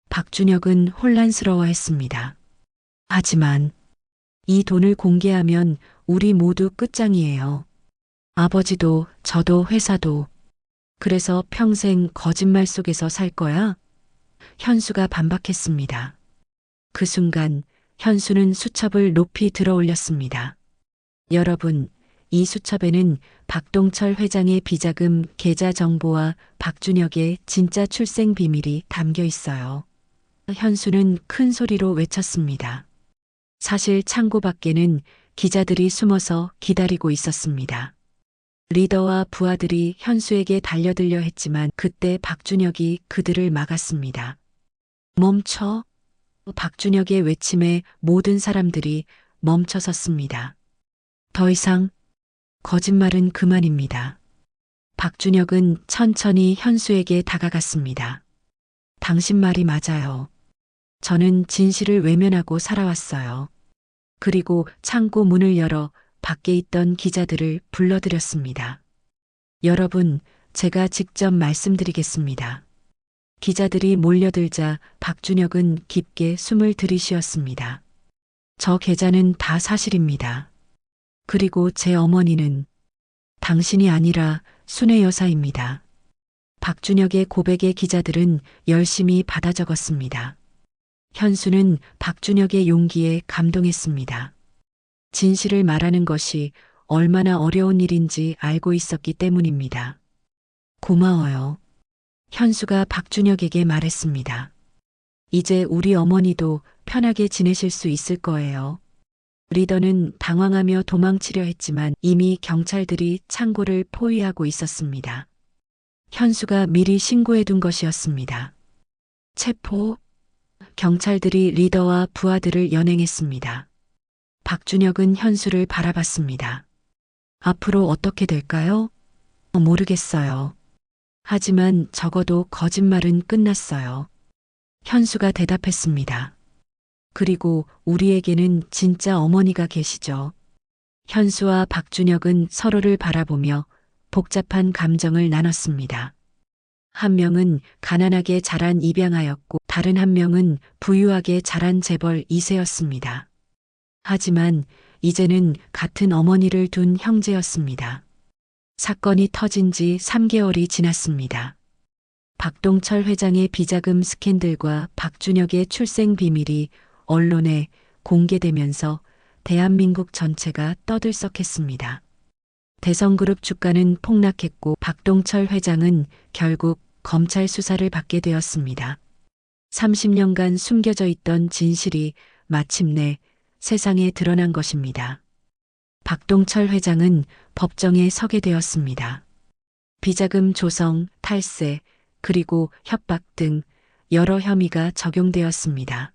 박준혁은 혼란스러워했습니다. 하지만 이 돈을 공개하면 우리 모두 끝장이에요. 아버지도 저도 회사도. 그래서 평생 거짓말 속에서 살 거야? 현수가 반박했습니다. 그 순간 현수는 수첩을 높이 들어 올렸습니다. 여러분, 이 수첩에는 박동철 회장의 비자금 계좌 정보와 박준혁의 진짜 출생 비밀이 담겨 있어요. 현수는 큰 소리로 외쳤습니다. 사실 창고 밖에는 기자들이 숨어서 기다리고 있었습니다. 리더와 부하들이 현수에게 달려들려 했지만 그때 박준혁이 그들을 막았습니다. 멈춰! 박준혁의 외침에 모든 사람들이 멈춰섰습니다. 더 이상 거짓말은 그만입니다. 박준혁은 천천히 현수에게 다가갔습니다. 당신 말이 맞아요. 저는 진실을 외면하고 살아왔어요. 그리고 창고 문을 열어 밖에 있던 기자들을 불러들였습니다. 여러분, 제가 직접 말씀드리겠습니다. 기자들이 몰려들자 박준혁은 깊게 숨을 들이쉬었습니다. 저 계좌는 다 사실입니다. 그리고 제 어머니는 당신이 아니라 순애 여사입니다. 박준혁의 고백에 기자들은 열심히 받아 적었습니다. 현수는 박준혁의 용기에 감동했습니다. 진실을 말하는 것이 얼마나 어려운 일인지 알고 있었기 때문입니다. 고마워요. 현수가 박준혁에게 말했습니다. 이제 우리 어머니도 편하게 지내실 수 있을 거예요. 리더는 당황하며 도망치려 했지만 이미 경찰들이 창고를 포위하고 있었습니다. 현수가 미리 신고해둔 것이었습니다. 체포. 경찰들이 리더와 부하들을 연행했습니다. 박준혁은 현수를 바라봤습니다. 앞으로 어떻게 될까요? 모르겠어요. 하지만 적어도 거짓말은 끝났어요. 현수가 대답했습니다. 그리고 우리에게는 진짜 어머니가 계시죠. 현수와 박준혁은 서로를 바라보며 복잡한 감정을 나눴습니다. 한 명은 가난하게 자란 입양아였고 다른 한 명은 부유하게 자란 재벌 2세였습니다. 하지만 이제는 같은 어머니를 둔 형제였습니다. 사건이 터진 지 3개월이 지났습니다. 박동철 회장의 비자금 스캔들과 박준혁의 출생 비밀이 언론에 공개되면서 대한민국 전체가 떠들썩했습니다. 대성그룹 주가는 폭락했고 박동철 회장은 결국 검찰 수사를 받게 되었습니다. 30년간 숨겨져 있던 진실이 마침내 세상에 드러난 것입니다. 박동철 회장은 법정에 서게 되었습니다. 비자금 조성, 탈세, 그리고 협박 등 여러 혐의가 적용되었습니다.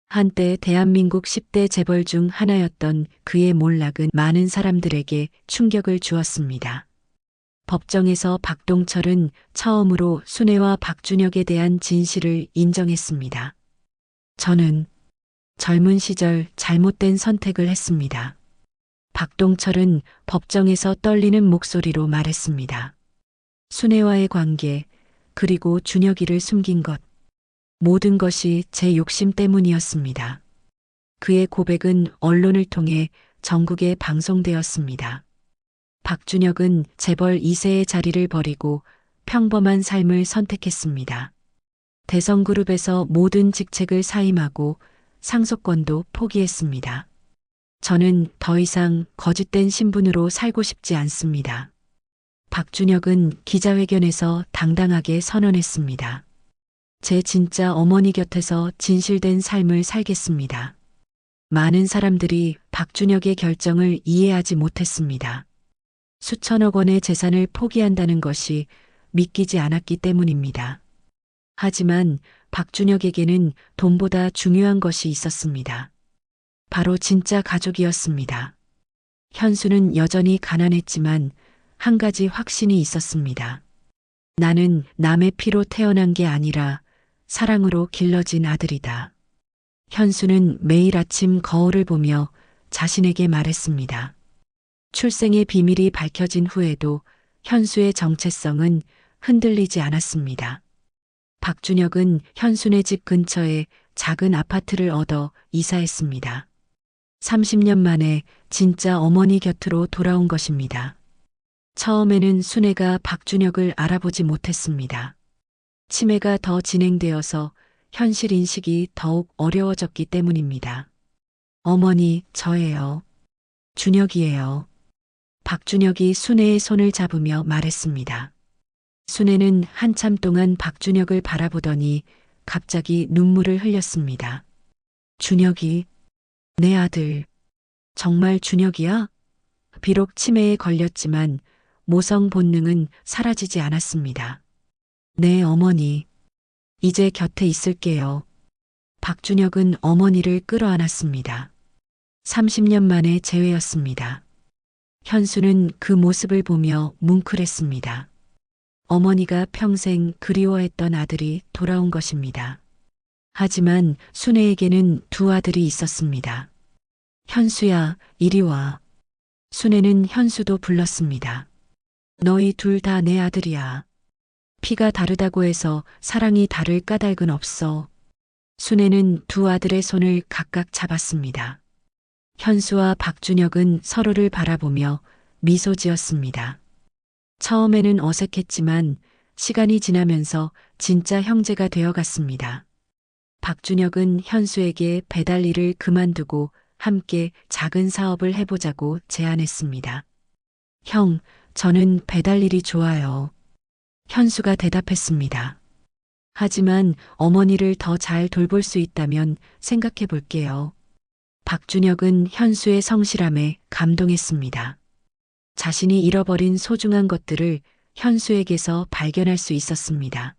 한때 대한민국 10대 재벌 중 하나였던 그의 몰락은 많은 사람들에게 충격을 주었습니다. 법정에서 박동철은 처음으로 순애와 박준혁에 대한 진실을 인정했습니다. 저는 젊은 시절 잘못된 선택을 했습니다. 박동철은 법정에서 떨리는 목소리로 말했습니다. 순애와의 관계, 그리고 준혁이를 숨긴 것. 모든 것이 제 욕심 때문이었습니다. 그의 고백은 언론을 통해 전국에 방송되었습니다. 박준혁은 재벌 2세의 자리를 버리고 평범한 삶을 선택했습니다. 대성그룹에서 모든 직책을 사임하고 상속권도 포기했습니다. 저는 더 이상 거짓된 신분으로 살고 싶지 않습니다. 박준혁은 기자회견에서 당당하게 선언했습니다. 제 진짜 어머니 곁에서 진실된 삶을 살겠습니다. 많은 사람들이 박준혁의 결정을 이해하지 못했습니다. 수천억 원의 재산을 포기한다는 것이 믿기지 않았기 때문입니다. 하지만 박준혁에게는 돈보다 중요한 것이 있었습니다. 바로 진짜 가족이었습니다. 현수는 여전히 가난했지만 한 가지 확신이 있었습니다. 나는 남의 피로 태어난 게 아니라 사랑으로 길러진 아들이다. 현수는 매일 아침 거울을 보며 자신에게 말했습니다. 출생의 비밀이 밝혀진 후에도 현수의 정체성은 흔들리지 않았습니다. 박준혁은 현수네 집 근처에 작은 아파트를 얻어 이사했습니다. 30년 만에 진짜 어머니 곁으로 돌아온 것입니다. 처음에는 순애가 박준혁을 알아보지 못했습니다. 치매가 더 진행되어서 현실 인식이 더욱 어려워졌기 때문입니다. 어머니, 저예요. 준혁이에요. 박준혁이 순애의 손을 잡으며 말했습니다. 순애는 한참 동안 박준혁을 바라보더니 갑자기 눈물을 흘렸습니다. 준혁이, 내 아들, 정말 준혁이야? 비록 치매에 걸렸지만 모성 본능은 사라지지 않았습니다. 네, 어머니. 이제 곁에 있을게요. 박준혁은 어머니를 끌어안았습니다. 30년 만에 재회였습니다. 현수는 그 모습을 보며 뭉클했습니다. 어머니가 평생 그리워했던 아들이 돌아온 것입니다. 하지만 순애에게는 두 아들이 있었습니다. 현수야, 이리 와. 순애는 현수도 불렀습니다. 너희 둘 다 내 아들이야. 피가 다르다고 해서 사랑이 다를 까닭은 없어. 순애는 두 아들의 손을 각각 잡았습니다. 현수와 박준혁은 서로를 바라보며 미소 지었습니다. 처음에는 어색했지만 시간이 지나면서 진짜 형제가 되어갔습니다. 박준혁은 현수에게 배달 일을 그만두고 함께 작은 사업을 해보자고 제안했습니다. 형, 저는 배달 일이 좋아요. 현수가 대답했습니다. 하지만 어머니를 더 잘 돌볼 수 있다면 생각해 볼게요. 박준혁은 현수의 성실함에 감동했습니다. 자신이 잃어버린 소중한 것들을 현수에게서 발견할 수 있었습니다.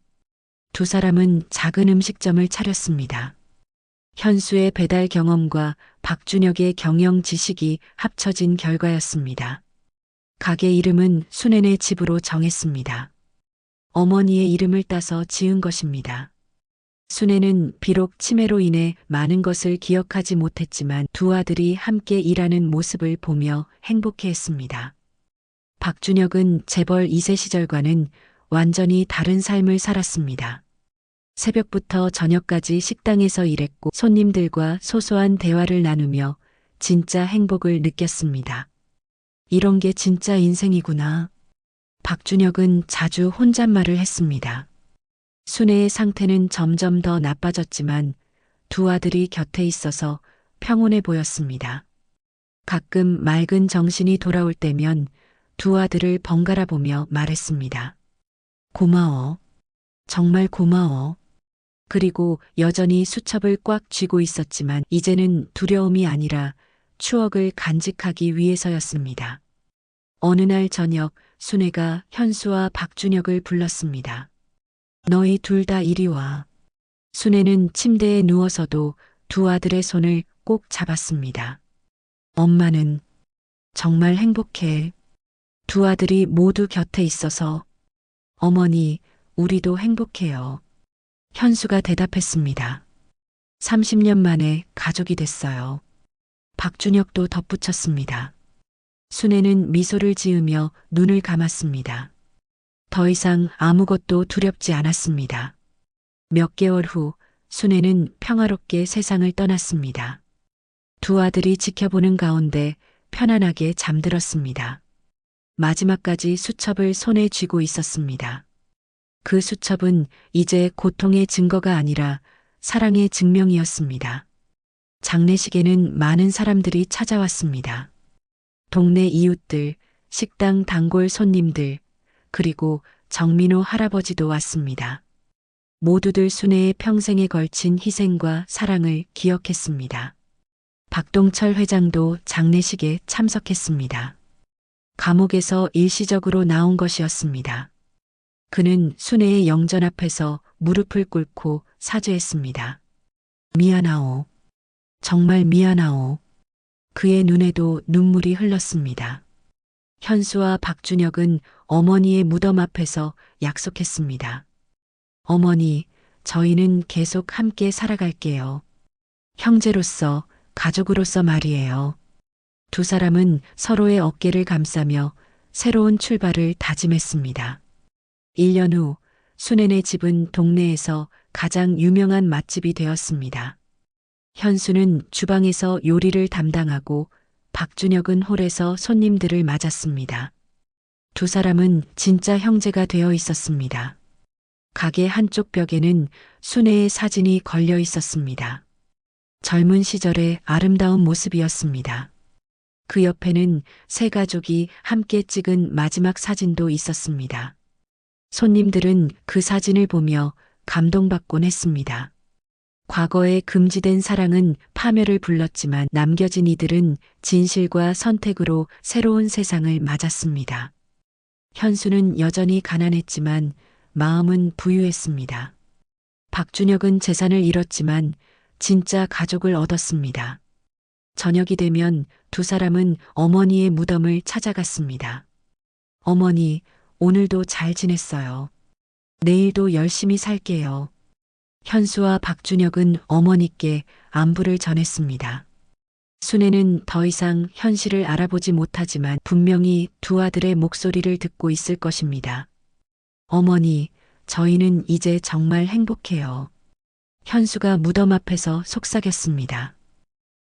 두 사람은 작은 음식점을 차렸습니다. 현수의 배달 경험과 박준혁의 경영 지식이 합쳐진 결과였습니다. 가게 이름은 순애네 집으로 정했습니다. 어머니의 이름을 따서 지은 것입니다. 순애는 비록 치매로 인해 많은 것을 기억하지 못했지만 두 아들이 함께 일하는 모습을 보며 행복해했습니다. 박준혁은 재벌 2세 시절과는 완전히 다른 삶을 살았습니다. 새벽부터 저녁까지 식당에서 일했고 손님들과 소소한 대화를 나누며 진짜 행복을 느꼈습니다. 이런 게 진짜 인생이구나. 박준혁은 자주 혼잣말을 했습니다. 순애의 상태는 점점 더 나빠졌지만 두 아들이 곁에 있어서 평온해 보였습니다. 가끔 맑은 정신이 돌아올 때면 두 아들을 번갈아 보며 말했습니다. 고마워. 정말 고마워. 그리고 여전히 수첩을 꽉 쥐고 있었지만 이제는 두려움이 아니라 추억을 간직하기 위해서였습니다. 어느 날 저녁 순애가 현수와 박준혁을 불렀습니다. 너희 둘 다 이리 와. 순애는 침대에 누워서도 두 아들의 손을 꼭 잡았습니다. 엄마는 정말 행복해. 두 아들이 모두 곁에 있어서. 어머니, 우리도 행복해요. 현수가 대답했습니다. 30년 만에 가족이 됐어요. 박준혁도 덧붙였습니다. 순애는 미소를 지으며 눈을 감았습니다. 더 이상 아무것도 두렵지 않았습니다. 몇 개월 후 순애는 평화롭게 세상을 떠났습니다. 두 아들이 지켜보는 가운데 편안하게 잠들었습니다. 마지막까지 수첩을 손에 쥐고 있었습니다. 그 수첩은 이제 고통의 증거가 아니라 사랑의 증명이었습니다. 장례식에는 많은 사람들이 찾아왔습니다. 동네 이웃들, 식당 단골 손님들, 그리고 정민호 할아버지도 왔습니다. 모두들 순애의 평생에 걸친 희생과 사랑을 기억했습니다. 박동철 회장도 장례식에 참석했습니다. 감옥에서 일시적으로 나온 것이었습니다. 그는 순애의 영전 앞에서 무릎을 꿇고 사죄했습니다. 미안하오. 정말 미안하오. 그의 눈에도 눈물이 흘렀습니다. 현수와 박준혁은 어머니의 무덤 앞에서 약속했습니다. 어머니, 저희는 계속 함께 살아갈게요. 형제로서, 가족으로서 말이에요. 두 사람은 서로의 어깨를 감싸며 새로운 출발을 다짐했습니다. 1년 후 순애네 집은 동네에서 가장 유명한 맛집이 되었습니다. 현수는 주방에서 요리를 담당하고 박준혁은 홀에서 손님들을 맞았습니다. 두 사람은 진짜 형제가 되어 있었습니다. 가게 한쪽 벽에는 순애의 사진이 걸려 있었습니다. 젊은 시절의 아름다운 모습이었습니다. 그 옆에는 세 가족이 함께 찍은 마지막 사진도 있었습니다. 손님들은 그 사진을 보며 감동받곤 했습니다. 과거의 금지된 사랑은 파멸을 불렀지만 남겨진 이들은 진실과 선택으로 새로운 세상을 맞았습니다. 현수는 여전히 가난했지만 마음은 부유했습니다. 박준혁은 재산을 잃었지만 진짜 가족을 얻었습니다. 저녁이 되면 두 사람은 어머니의 무덤을 찾아갔습니다. 어머니, 오늘도 잘 지냈어요. 내일도 열심히 살게요. 현수와 박준혁은 어머니께 안부를 전했습니다. 순애는 더 이상 현실을 알아보지 못하지만 분명히 두 아들의 목소리를 듣고 있을 것입니다. 어머니, 저희는 이제 정말 행복해요. 현수가 무덤 앞에서 속삭였습니다.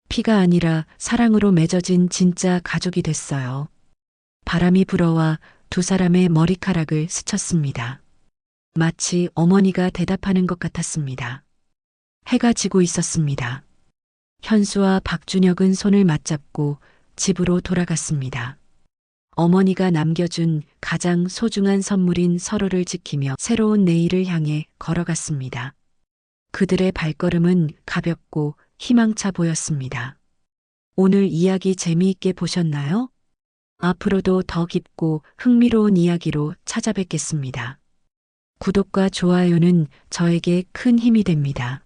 피가 아니라 사랑으로 맺어진 진짜 가족이 됐어요. 바람이 불어와 두 사람의 머리카락을 스쳤습니다. 마치 어머니가 대답하는 것 같았습니다. 해가 지고 있었습니다. 현수와 박준혁은 손을 맞잡고 집으로 돌아갔습니다. 어머니가 남겨준 가장 소중한 선물인 서로를 지키며 새로운 내일을 향해 걸어갔습니다. 그들의 발걸음은 가볍고 희망차 보였습니다. 오늘 이야기 재미있게 보셨나요? 앞으로도 더 깊고 흥미로운 이야기로 찾아뵙겠습니다. 구독과 좋아요는 저에게 큰 힘이 됩니다.